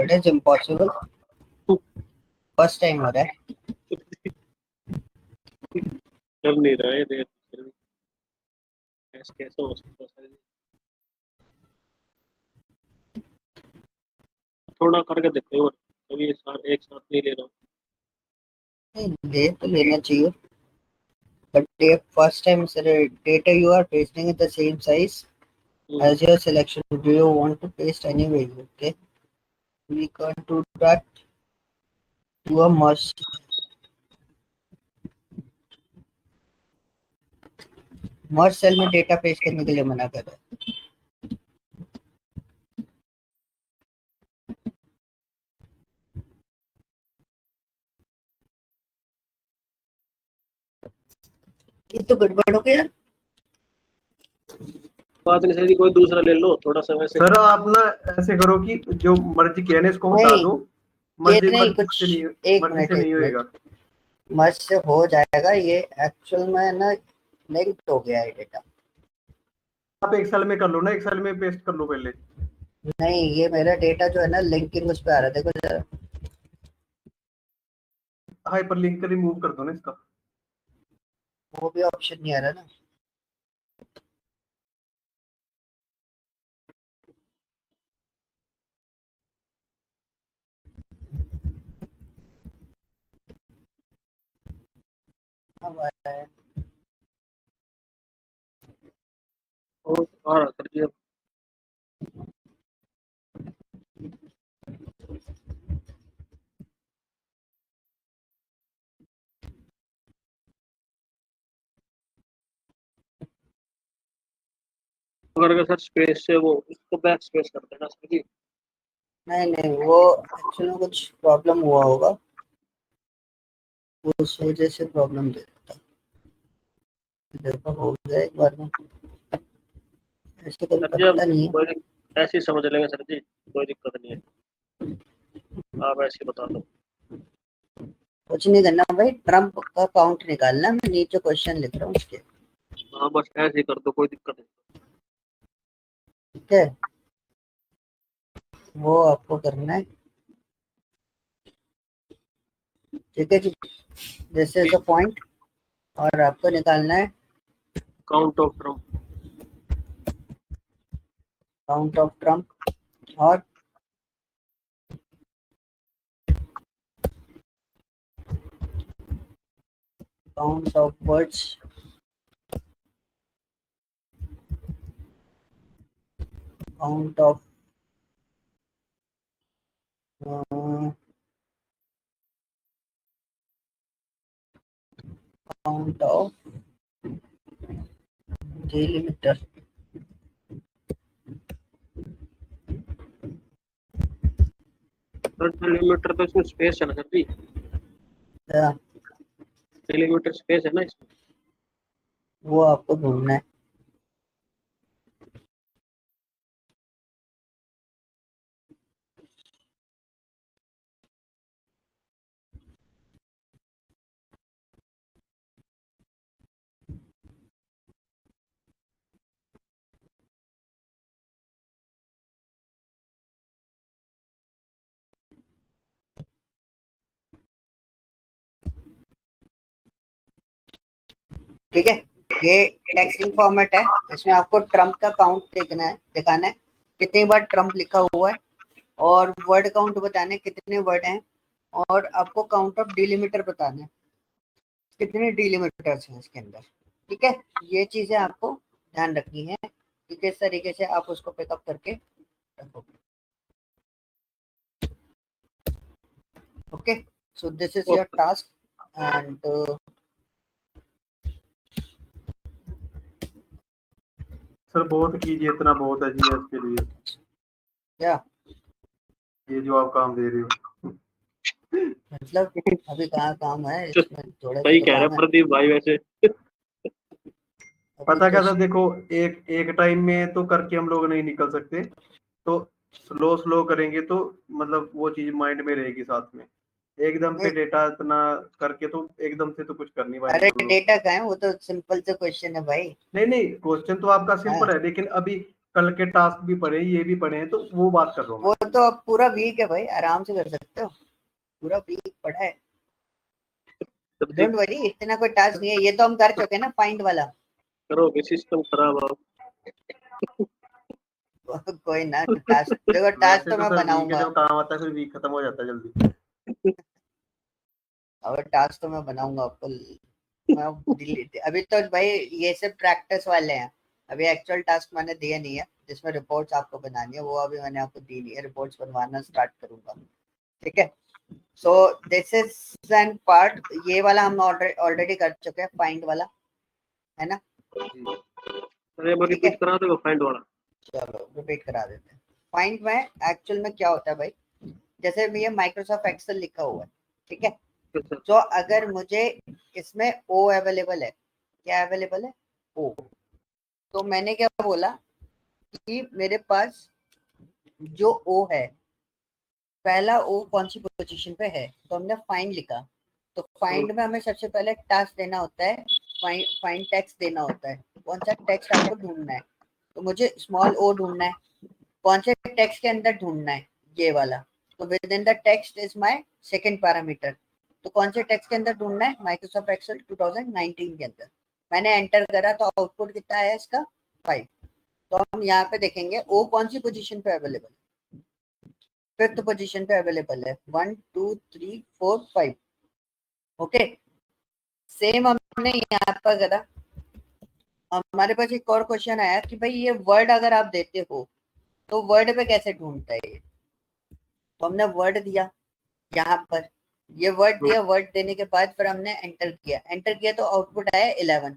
What is impossible? First time हो रहा है। कर नहीं रहा है देर कैसे हो सकता है सर जी? थोड़ा करके देखो अभी एक साथ नहीं ले रहा नहीं, ले तो लेना चाहिए, but if first time data you are pasting is the same size हूँ। as your selection, do you want to paste anyway? Okay, we can't do that. Do a merge. Merge cell में data paste करने के लिए मना कर रहा है। ये तो गड़बड़ हो गया यार। बात नहीं सर जी, कोई दूसरा ले लो थोड़ा सा वैसे। सर आप ना ऐसे करो कि जो मर्जी किया ना इसको हटा नहीं, दो। ये मर्जी नहीं, मर्जी कुछ से नहीं, एक मर्जी से मिनट नहीं होएगा। मर्ज से हो जाएगा, ये एक्चुअल में ना लिंक्ड हो गया है डेटा। आप एक्सेल में कर लो ना, एक्सेल में पेस्ट कर लो पहले। नहीं, ये मेरा डेटा जो है ना लिंकिंग उस पे आ रहा है, देखो जरा। हाइपरलिंक रिमूव कर दो ना इसका। वो भी ऑप्शन नहीं आ रहा ना। अब आ रहा है। और आ रहा सर जी अब। अगर सर स्पेस से वो उसको बैक स्पेस कर देना सर जी। नहीं नहीं, वो एक्चुअल में कुछ प्रॉब्लम हुआ होगा, उस वजह से प्रॉब्लम दे देता। देखो हो गया एक बार में, ऐसे कभी सर जी अब करता नहीं है। कोई ऐसे ही समझ लेंगे सर जी, कोई दिक्कत नहीं है, आप ऐसे ही बता दो। कुछ नहीं करना भाई, ट्रम्प का काउंट निकालना, मैं नीचे क्वेश्चन लिख रहा हूँ उसके। हाँ बस ऐसे ही कर दो, कोई दिक्कत नहीं। ठीक है, वो आपको करना है। ठीक है जी, दिस इज द पॉइंट, और आपको निकालना है count of trump. Count of trump और count of words, count of count of delimiter. Sir delimiter तो इसमें स्पेस है ना सर जी, डिलीमीटर स्पेस है ना इसमें। वो आपको ढूंढना है। ठीक है, ये टेक्स्टिंग फॉर्मेट है, इसमें आपको ट्रम्प का काउंट देखना है, दिखाना है कितनी बार ट्रम्प लिखा हुआ है, और वर्ड काउंट बताना है कितने वर्ड हैं, और आपको काउंट ऑफ डिलीमीटर बताना है कितने डिलीमीटर्स हैं इसके अंदर। ठीक है, ये चीजें आपको ध्यान रखनी है कि किस तरीके से आप उसको पिकअप करके रखोगे। Okay, so this is your task and sir बहुत कीजिए, इतना बहुत है जी इसके लिए, क्या ये जो आप काम दे रहे हो। मतलब, अभी कहाँ काम है इसमें, थोड़ा सा सही तो कह रहे काम हैं है प्रदीप भाई वैसे। अभी पता तो। क्या था, देखो एक एक टाइम में तो करके हम लोग नहीं निकल सकते, तो स्लो स्लो करेंगे तो मतलब वो चीज माइंड में रहेगी साथ में। एकदम से डेटा इतना करके तो एकदम से तो कुछ कर नहीं पाएंगे अरे हम लोग। डेटा का है, वो तो सिंपल से क्वेश्चन है भाई। नहीं नहीं, क्वेश्चन तो आपका हाँ, सिंपल है, लेकिन अभी कल के टास्क भी पढ़े, ये भी पढ़े हैं, तो वो बात कर रहा हूँ वो तो अब पूरा वीक है भाई, आराम से कर सकते हो, पूरा वीक पढ़ा है, डोंट वरी, इतना कोई टास्क नहीं है, ये तो हम कर चुके हैं ना फाइंड वाला। करो सिस्टम खराब हो। कोई ना, टास्क देखो, टास्क वैसे तो तो मैं सर वीक है, बनाऊंगा, जब काम आता है फिर वीक खत्म हो जाता है जल्दी। और टास्क तो मैं बनाऊंगा आपको, मैं डिलीट, अभी तो भाई ये सब प्रैक्टिस वाले हैं, अभी एक्चुअल टास्क मैंने दिए नहीं है, जिसमें रिपोर्ट्स आपको बनानी है, वो अभी मैंने आपको दी नहीं है, रिपोर्ट्स बनवाना स्टार्ट करूंगा, ठीक है। So this is an part, ये वाला हम ऑलरेडी कर चुके हैं, फाइंड वाला, है ना, अरे वो ठीक है। रिपीट करा दो फाइंड वाला। चलो रिपीट करा देते हैं। फाइंड में एक्चुअल में क्या होता है भाई, जैसे ये माइक्रोसॉफ्ट एक्सेल लिखा हुआ है, ठीक है, अच्छा, तो अगर मुझे इसमें ओ अवेलेबल है, क्या अवेलेबल है, ओ, तो मैंने क्या बोला कि मेरे पास जो ओ है, पहला ओ कौन सी पोजीशन पे है, तो हमने फाइंड लिखा, तो फाइंड में हमें सबसे पहले टास्क देना होता है, फाइंड टेक्स्ट देना होता है, कौन सा टेक्स्ट आपको ढूंढना है, तो मुझे स्मॉल ओ ढूंढना है, कौन से टेक्स्ट के अंदर ढूंढना है, ये वाला, तो with in the text is my second parameter, तो कौन से टेक्स्ट के अंदर ढूंढना है, माइक्रोसॉफ्ट एक्सेल 2019 के अंदर, मैंने एंटर करा तो आउटपुट कितना आया इसका 5, तो हम यहाँ पे देखेंगे ओ कौन सी पोजीशन पे अवेलेबल, फिफ्थ पोजीशन पे अवेलेबल है, 1 2 3 4 5, ओके। सेम हमने यहाँ पर करा, हमारे पास एक और क्वेश्चन आया कि भाई ये वर्ड अगर आप देते हो तो वर्ड पे कैसे ढूंढता है ये, तो हमने वर्ड दिया यहाँ पर, ये वर्ड दिया, वर्ड देने के बाद फिर हमने एंटर किया तो आउटपुट आया 11,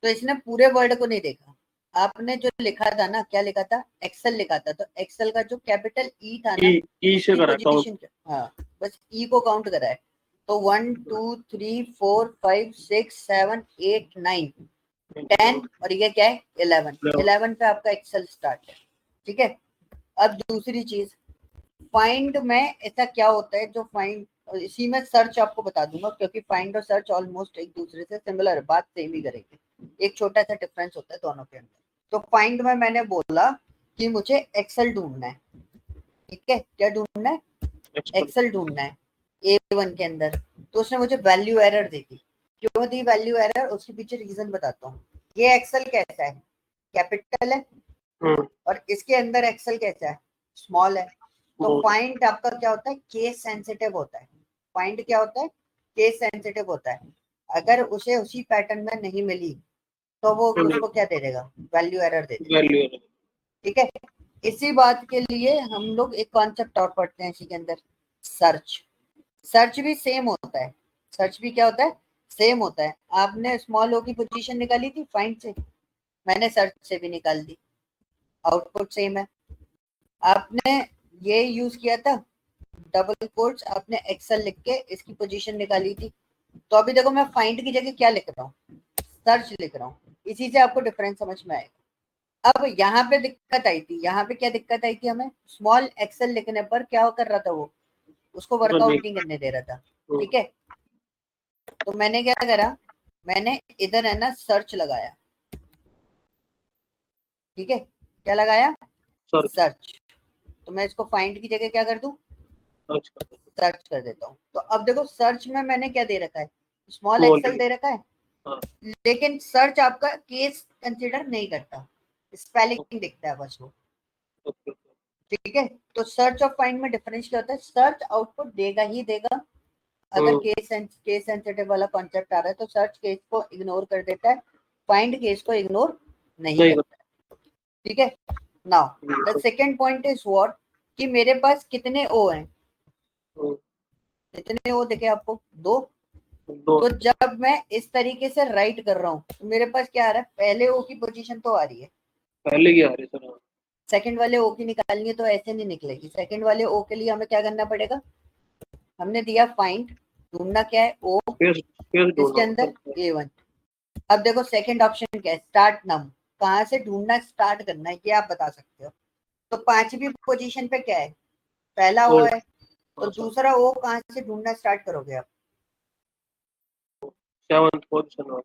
तो इसने पूरे वर्ड को नहीं देखा, आपने जो लिखा था ना, क्या लिखा था, एक्सेल लिखा था, तो एक्सेल का जो कैपिटल ई था ना, ई से उसकी करा काउंट। पोजीशन, हाँ बस ई को काउंट करा है, तो 1 2 3 4 5 6 7 8 9 10, और ये क्या है 11 पे आपका एक्सेल स्टार्ट है, ठीक है। अब दूसरी चीज, फाइंड में ऐसा क्या होता है, जो फाइंड, इसी में सर्च आपको बता दूंगा, क्योंकि फाइंड और सर्च ऑलमोस्ट एक दूसरे से सिमिलर, बात सेम ही करेंगे, एक छोटा सा डिफरेंस होता है दोनों के अंदर। तो फाइंड में मैंने बोला कि मुझे एक्सेल ढूंढना है, ठीक है, क्या ढूंढना है, एक्सेल ढूंढना है A1 के अंदर, तो उसने मुझे वैल्यू एरर दी थी, क्यों दी वैल्यू एरर, उसके पीछे रीजन बताता हूँ। ये एक्सेल कैसा है, कैपिटल है, और इसके अंदर एक्सेल कैसा है, स्मॉल है, तो फाइंड आपका क्या होता है, केस सेंसिटिव होता है, फाइंड क्या होता है, केस सेंसिटिव होता है, अगर उसे उसी पैटर्न में नहीं मिली तो वो उसको क्या दे देगा, वैल्यू एरर दे देगा, वैल्यू। ठीक है। इसी बात के लिए हम लोग एक कॉन्सेप्ट और पढ़ते हैं इसी के अंदर, सर्च, सर्च भी सेम होता है, सर्च भी क्या होता है, सेम होता है, आपने स्मॉल ओ की पोजीशन निकाली थी फाइंड से, मैंने सर्च से भी निकाल दी, आउटपुट सेम है। आपने ये यूज किया था डबल कोट्स, आपने एक्सेल लिख के इसकी पोजीशन निकाली थी, तो अभी देखो मैं फाइंड की जगह क्या लिख रहा हूँ, सर्च लिख रहा हूँ, इसी से आपको डिफरेंस समझ में आएगा। अब यहाँ पे दिक्कत आई थी, यहाँ पे क्या दिक्कत आई थी, हमें स्मॉल एक्सेल लिखने पर क्या कर रहा था, वो उसको वर्कआउट नहीं करने दे रहा था, ठीक है। तो मैंने क्या करा, मैंने इधर है ना सर्च लगाया, ठीक है, क्या लगाया, सर्च, तो मैं इसको फाइंड की जगह क्या कर दूं, सर्च कर देता हूँ। तो अब देखो सर्च में मैंने क्या दे रखा है, स्मॉल एक्सेल दे रखा है, लेकिन सर्च आपका केस कंसीडर नहीं करता, स्पेलिंग दिखता है बस वो, ठीक है। तो सर्च और फाइंड में डिफरेंस क्या होता है, सर्च आउटपुट देगा ही देगा, अगर केस सेंसिटिव वाला कॉन्सेप्ट आ रहा है तो सर्च केस को इग्नोर कर देता है, फाइंड केस को इग्नोर नहीं करता है, ठीक है। Now the second point is what, कि मेरे पास कितने ओ हैं, कितने ओ देखे आपको, दो, तो जब मैं इस तरीके से राइट कर रहा हूँ तो मेरे पास क्या आ रहा है, पहले ओ की पोजीशन तो आ रही है, पहले की आ रही सर, सेकंड वाले ओ की निकालनी है तो ऐसे नहीं निकलेगी, सेकंड वाले ओ के लिए हमें क्या करना पड़ेगा, हमने दिया फाइंड, ढूंढना क्या है, ओ, इसके अंदर A1, अब देखो सेकंड ऑप्शन क्या है, स्टार्ट नम, कहाँ से ढूंढना स्टार्ट करना है ये आप बता सकते हो, तो पांचवी पोजीशन पे क्या है, पहला ओ है, तो दूसरा ओ कहाँ से ढूंढना स्टार्ट करोगे आप, 7th पोजीशन।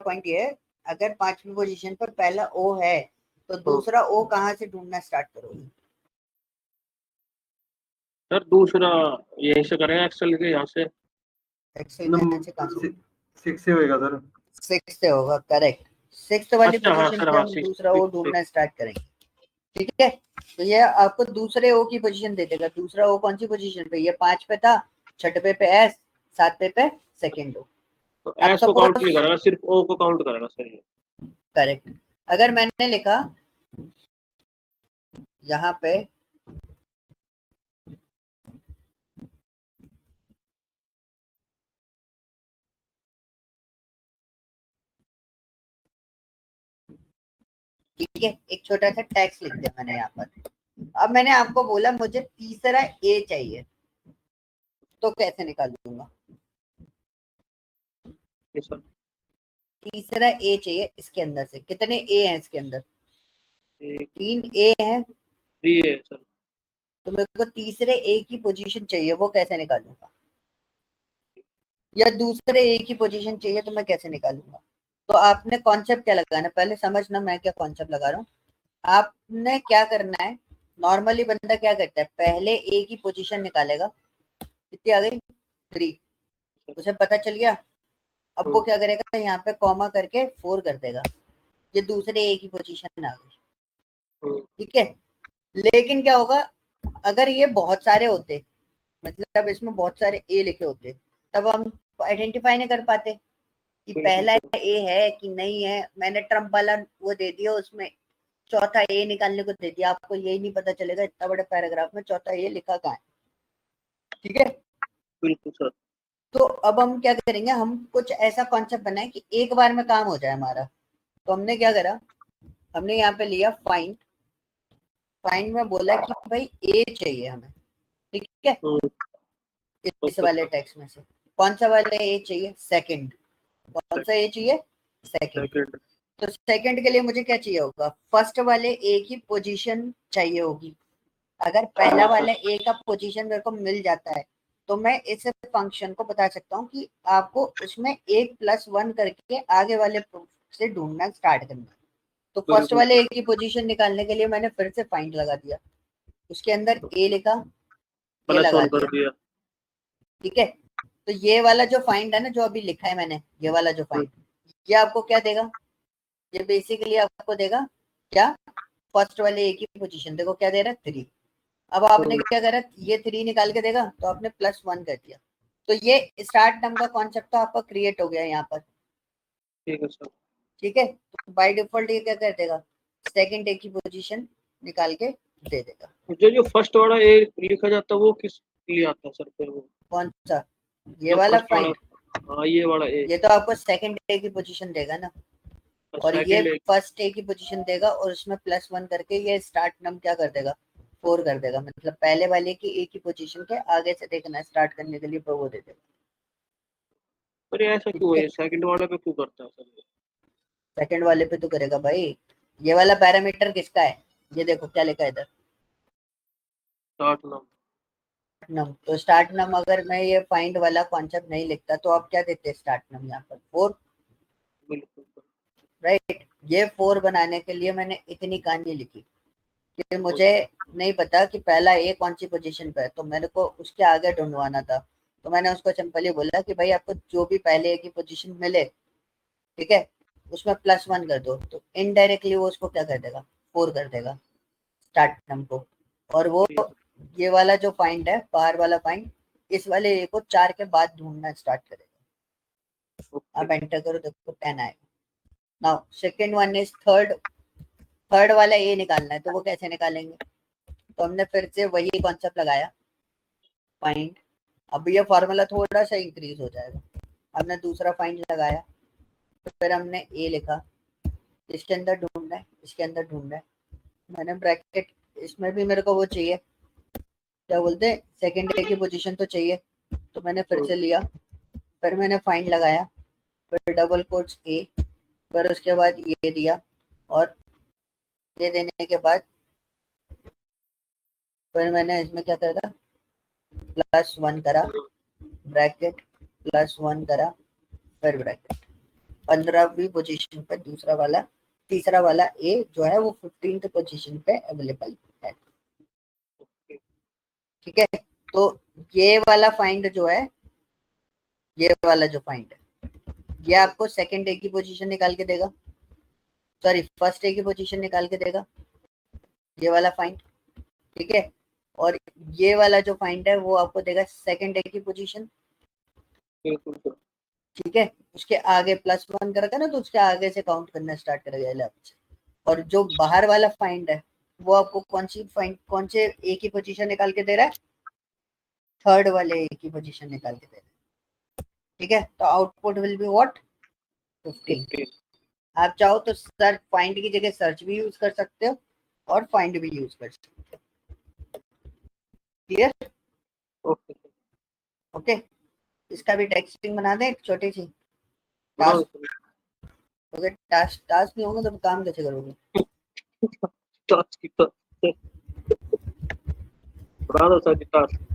पॉइंट ये है, अगर 5वीं पोजीशन पर पहला ओ है तो दूसरा ओ कहाँ से ढूंढना स्टार्ट करोगे? सर दूसरा यहीं से करेंगे, एक्सेल के यहाँ से। एक्सेल में से कहाँ से? 6 से होएगा सर। 6 से होगा, करेक्ट। 6 वाली अच्छा हाँ पोजीशन सर, पे हाँ हम 6 दूसरा ओ 6 ढूंढना स्टार्ट करेंगे, ठीक है। तो ये आपको दूसरे ओ की पोजीशन दे देगा। दूसरा ओ कौन सी पोजीशन पे? ये 5 पे था, 6 पे एस, 7 पे सेकेंड ओ। तो अब एस को काउंट नहीं सपोज, करेगा, सिर्फ ओ को काउंट करेगा सर ये। करेक्ट। अगर मैंने लिखा यहाँ पे ठीक है, एक छोटा सा टैक्स लिख दिया मैंने यहाँ पर। अब मैंने आपको बोला मुझे तीसरा ए चाहिए, तो कैसे निकाल दूंगा? ये सर तीसरा ए चाहिए, इसके अंदर से कितने ए हैं? इसके अंदर 1 3 ए हैं, 3 है सर। तो मेरे को तीसरे ए की पोजीशन चाहिए, वो कैसे निकालूंगा? या दूसरे ए की पोजीशन चाहिए, तो मैं कैसे निकालूंगा? तो आपने कॉन्सेप्ट क्या लगाना, पहले समझना मैं क्या कॉन्सेप्ट लगा रहा हूँ। आपने क्या करना है, नॉर्मली बंदा क्या करता है, पहले ए की पोजीशन निकालेगा, कितनी आ गई? 3, उसे पता चल गया। अब वो क्या करेगा, यहाँ पे कॉमा करके 4 कर देगा, ये दूसरे ए की पोजीशन आ गई, ठीक है। लेकिन क्या होगा, अगर ये बहुत सारे होते, मतलब इसमें बहुत सारे ए लिखे होते, तब हम आइडेंटिफाई नहीं कर पाते कि पहला ए है कि नहीं है। मैंने ट्रम्प वाला वो दे दिया, उसमें चौथा ए निकालने को दे दिया, आपको यही नहीं पता चलेगा इतना बड़े पैराग्राफ में चौथा ए लिखा कहाँ है, ठीक है। बिल्कुल सर। तो अब हम क्या करेंगे, हम कुछ ऐसा कॉन्सेप्ट बनाए कि एक बार में काम हो जाए हमारा। तो हमने क्या करा, हमने यहाँ पे लिया फाइंड। फाइंड में बोला कि भाई ए चाहिए हमें, ठीक है। इस वाले टेक्स्ट में से कौन सा वाला ए चाहिए? सेकंड। कौन सा ए चाहिए? सेकंड। तो सेकंड के लिए मुझे क्या चाहिए होगा, फर्स्ट वाले ए की पोजीशन चाहिए होगी। अगर पहला वाला ए का पोजीशन मेरे को मिल जाता है, तो मैं इस फंक्शन को बता सकता हूँ कि आपको उसमें 1+1 करके आगे वाले से ढूंढना स्टार्ट करना है। तो फर्स्ट वाले ए की पोजीशन निकालने के लिए मैंने फिर से फाइंड लगा दिया, उसके अंदर ए लिखा, ये लगा दिया, ठीक है। तो ये वाला जो फाइंड है ना, जो अभी लिखा है मैंने, ये वाला जो फाइंड, ये आपको क्या देगा? ये बेसिकली आपको देगा क्या? फर्स्ट वाले ए की पोजीशन देखो क्या दे रहा है, 3। अब आपने क्या करा, ये 3 निकाल के देगा, तो आपने +1 कर दिया। तो ये स्टार्ट नम का कॉन्सेप्ट तो आपका क्रिएट हो गया यहाँ पर, ठीक है सर। ठीक है। तो बाय डिफॉल्ट ये क्या कर देगा, सेकंड ए की पोजीशन निकाल के दे देगा। जो फर्स्ट वाला ए लिखा जाता है वो किस लिए आता है सर फिर? वो कौन सा? ये वाला फाइंड? हाँ ये वाला ए, ये तो आपको सेकंड ए की पोजीशन देगा ना, और ये फर्स्ट ए की पोजीशन देगा, और उसमें +1 करके ये स्टार्ट नम क्या कर देगा, 4 कर देगा। मतलब पहले वाले की ए की पोजीशन के आगे से देखना स्टार्ट करने के लिए वो दे देगा। पर ऐसा क्यों है, सेकंड वाले पे क्यों करता है सर? सेकंड वाले पे तो करेगा भाई। ये वाला पैरामीटर किसका है, ये देखो क्या लिखा है इधर, स्टार्ट नम। नम। तो स्टार्ट नम अगर मैं ये फाइंड वाला कॉन्सेप्ट नहीं लिखता, तो आप क्या देते स्टार्ट नम यहाँ पर 4, बिल्कुल राइट। ये 4 बनाने के लिए मैंने इतनी कहानी लिखी कि मुझे नहीं पता कि पहला ए कौन सी पोजीशन पे है, तो मेरे को उसके आगे ढूंढवाना था। तो मैंने उसको सिंपली बोला कि भाई आपको जो भी पहले ए की पोजीशन मिले, ठीक है, उसमें +1 कर दो। तो इनडायरेक्टली वो उसको क्या कर देगा, 4 कर देगा स्टार्ट नम को। और वो ये वाला जो फाइंड है, बाहर वाला फाइंड, इस वाले ए को 4 के बाद ढूंढना स्टार्ट करेगा। अब एंटर करो, देखो 10 आएगा। Now second one is third वाला ए निकालना है, तो वो कैसे निकालेंगे? तो हमने फिर से वही कॉन्सेप्ट लगाया, फाइंड। अब ये फॉर्मूला थोड़ा सा इंक्रीज हो जाएगा। हमने दूसरा फाइंड लगाया, तो फिर हमने ए लिखा, इसके अंदर ढूंढना है, इसके अंदर ढूंढना है। मैंने ब्रैकेट, इसमें भी मेरे को वो चाहिए, क्या बोलते हैं, सेकंड ए की पोजीशन तो चाहिए। तो मैंने फिर से लिया, फिर मैंने फाइंड लगाया, फिर डबल कोट्स ए, फिर उसके बाद ये दिया, और ये देने के बाद फिर मैंने इसमें क्या करा, +1 करा, ब्रैकेट, +1 करा, फिर ब्रैकेट, 15वीं पोजीशन पे दूसरा वाला, तीसरा वाला ए जो है वो 15th पोजीशन पे अवेलेबल है। ठीक है, तो ये वाला फाइंड जो है, ये वाला जो फाइंड है, ये आपको सेकंड ए की पोजीशन निकाल के देगा, सॉरी फर्स्ट ए की पोजीशन निकाल के देगा, ये वाला फाइंड। ठीक है, और ये वाला जो फाइंड है वो आपको देगा सेकंड ए की पोजीशन। ठीक है, उसके आगे +1 करेगा ना, तो उसके आगे से काउंट करना स्टार्ट करेगा लेफ्ट से। और जो बाहर वाला फाइंड है वो आपको कौन से ए की पोजीशन निकाल के दे रहा है, थर्ड वाले ए की पोजीशन निकाल के दे रहा है। ठीक है, तो आउटपुट विल बी व्हाट, 15। आप चाहो तो सर्च फाइंड की जगह सर्च भी यूज कर सकते हो और फाइंड भी यूज कर सकते हो। क्लियर? ओके ओके, इसका भी टेक्स्टिंग बना दें एक छोटी सी। बनाओ अगर टास्क नहीं होगा तो काम कैसे करोगे? टास्क की तो बना दो सारी task.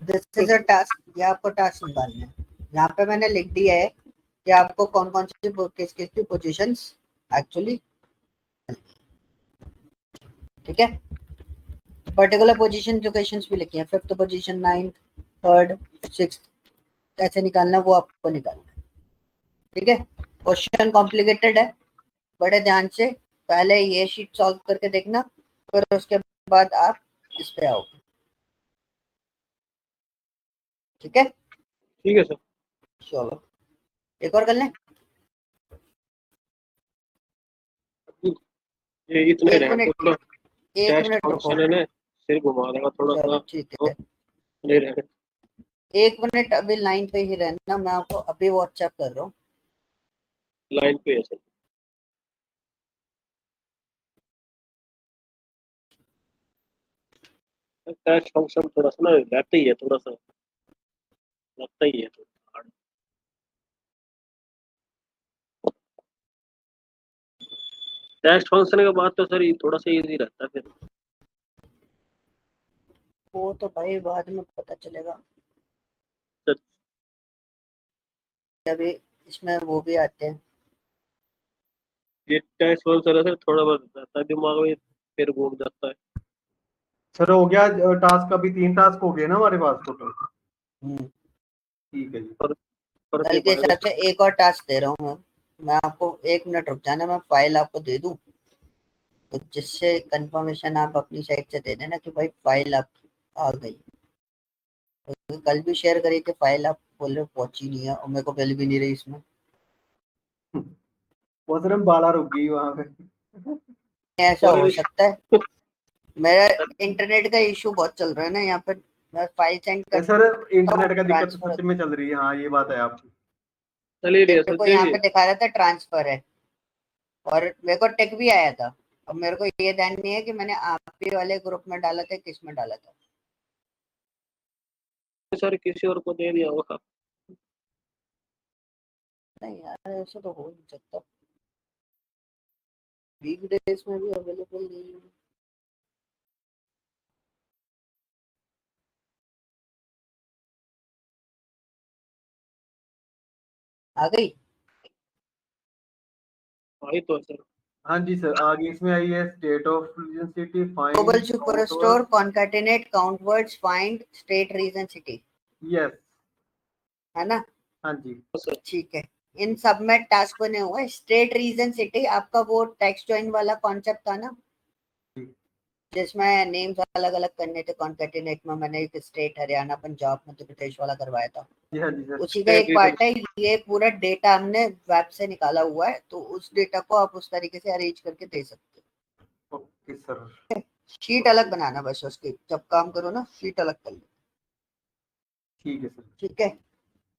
This is a task, ये आपको टास्क निकालना है। यहाँ पे मैंने लिख दिया है कि आपको कौन कौन सी किस किस की पोजीशंस एक्चुअली। ठीक है, पर्टिकुलर पोजीशन जो क्वेश्चंस भी लिखे हैं, 5th position, 9th, 3rd, 6th, कैसे निकालना है वो आपको निकालना है। ठीक है, क्वेश्चन कॉम्प्लिकेटेड है, बड़े ध्यान से पहले ये शीट सॉल्व करके देखना, फिर उसके बाद आप इस पे आओगे। ठीक है, ठीक है सर। चलो एक और कर लें। ये इतने एक रहे मिनट, तो एक टेस्ट मिनट रुको। फंक्शन है ना, सिर घुमा देगा थोड़ा चलो सा ठीक तो है, नहीं रहे। एक मिनट अभी लाइन पे ही रहना, मैं आपको अभी व्हाट्सएप कर रहा हूँ। लाइन पे है सर। टेस्ट फंक्शन थोड़ा सा ना रहता ही है, थोड़ा सा लगता ही है थोड़ा hard। टेस्ट फंक्शन के बाद तो सर ये थोड़ा सा इजी रहता है फिर। वो तो भाई बाद में पता चलेगा, सर, अभी इसमें वो भी आते हैं। ये टेस्ट फंक्शन है सर, थोड़ा बहुत रहता है दिमाग में, फिर घूम जाता है। सर हो गया टास्क, अभी 3 टास्क हो गए ना हमारे पास टोटल। हम्म। ठीक है जी। कल के हिसाब से एक और टास्क दे रहा हूँ मैं आपको, 1 मिनट रुक जाना, मैं फाइल आपको दे दूं तो जिससे कंफर्मेशन आप अपनी साइड से दे देना कि भाई फाइल आप आ गई। तो कल भी शेयर करी थी फाइल, आप बोल रहे पहुंची नहीं है और मेरे को मिल भी नहीं रही इसमें। वो सर हम बाला रुक गई वहां पे। ऐसा हो सकता है, मेरा इंटरनेट का इशू बहुत चल रहा है ना यहाँ पे। मैं फाइल सेंड करता सर हूँ, इंटरनेट का दिक्कत ट्रांसफर, सच में चल रही है, हाँ ये बात है आपकी। चलिए रही है मेरे सर, को यहाँ देखिए पे दिखा रहा था ट्रांसफर है और मेरे को टिक भी आया था। अब मेरे को ये ध्यान नहीं है कि मैंने आप ही वाले ग्रुप में डाला था, किस में डाला था। सर किसी और को दे दिया होगा। नहीं यार ऐसा तो हो नहीं सकता, वीक डेज में भी अवेलेबल नहीं है। आ गई। आई तो है सर। हाँ जी सर, आगे इसमें आई है state of city global find super store concatenate count words find state region city, yes. है ना? हाँ जी ठीक है, इन सब में टास्क बने हुए। स्टेट रीजन सिटी आपका वो टेक्स्ट जॉइन वाला कॉन्सेप्ट था ना, जिसमें नेम्स अलग अलग करने थे। कॉन्कैटिनेट में मैंने एक स्टेट हरियाणा पंजाब मध्य प्रदेश वाला करवाया था, जी। हाँ जी सर। उसी का एक पार्ट है ये। पूरा डेटा हमने वेब से निकाला हुआ है, तो उस डेटा को आप उस तरीके से अरेंज करके दे सकते ओके सर। हो। शीट अलग बनाना बस, उसकी जब काम करो ना शीट अलग कर लो। ठीक है सर। ठीक है,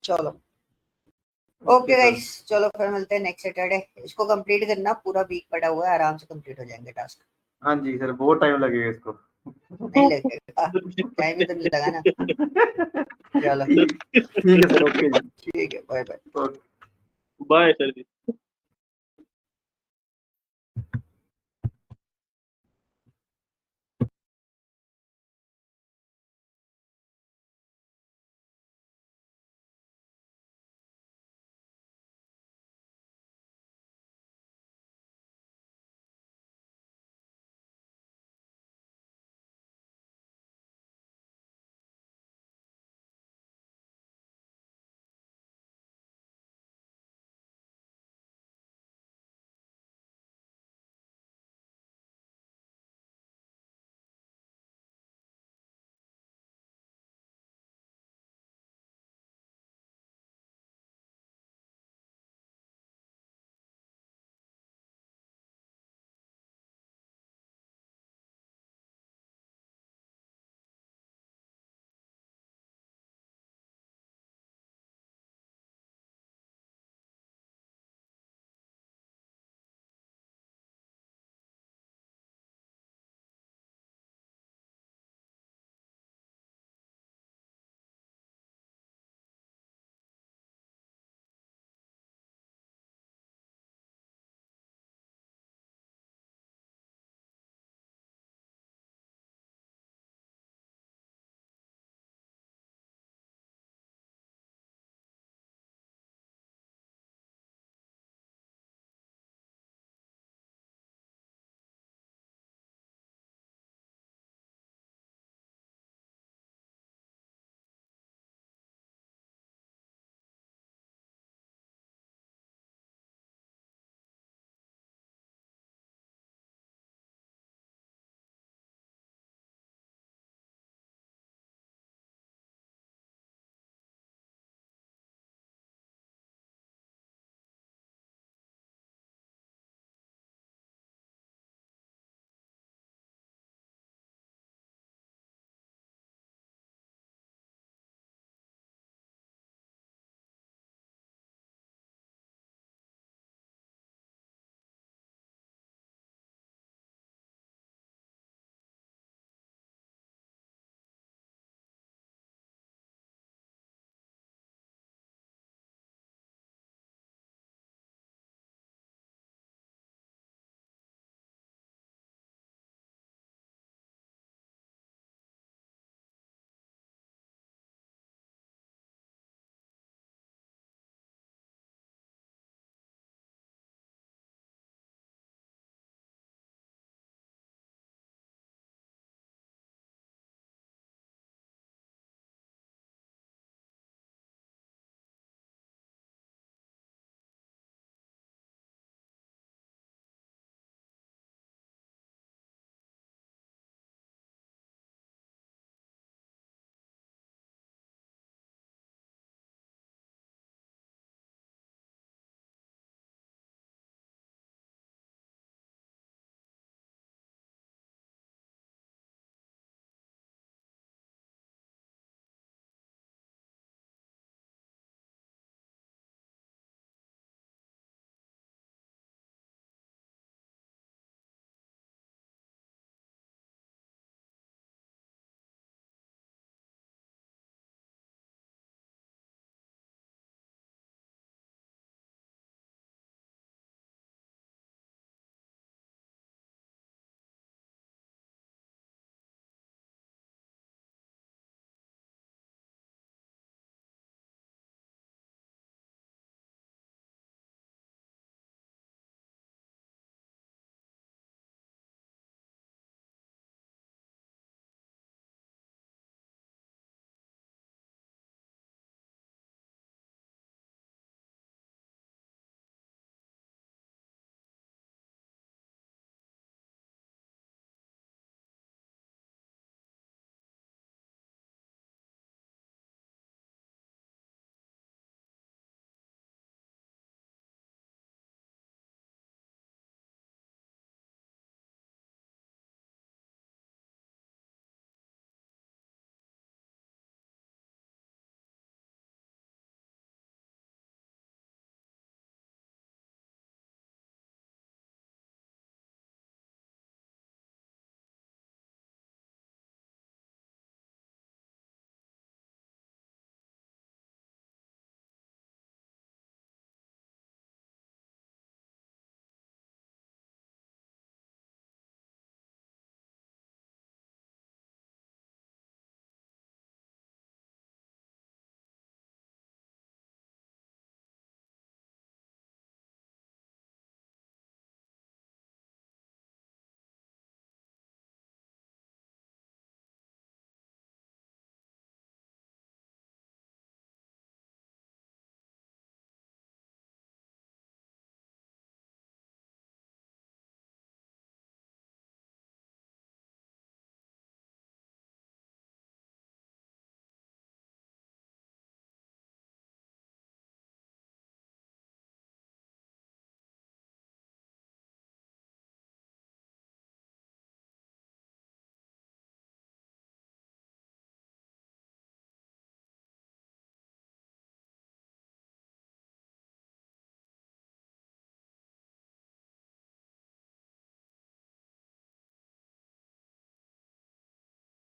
चलो ओके ओके सर। गाइस, चलो फिर मिलते हैं नेक्स्ट सैटरडे। इसको कंप्लीट करना, पूरा वीक पड़ा हुआ है, आराम से कंप्लीट हो जाएंगे टास्क। हाँ जी सर, बहुत टाइम लगेगा इसको। नहीं लगेगा, टाइम ही तो नहीं लगा ना। चलो ठीक है सर, ओके जी। ठीक है, bye bye. Okay. Bye sir जी।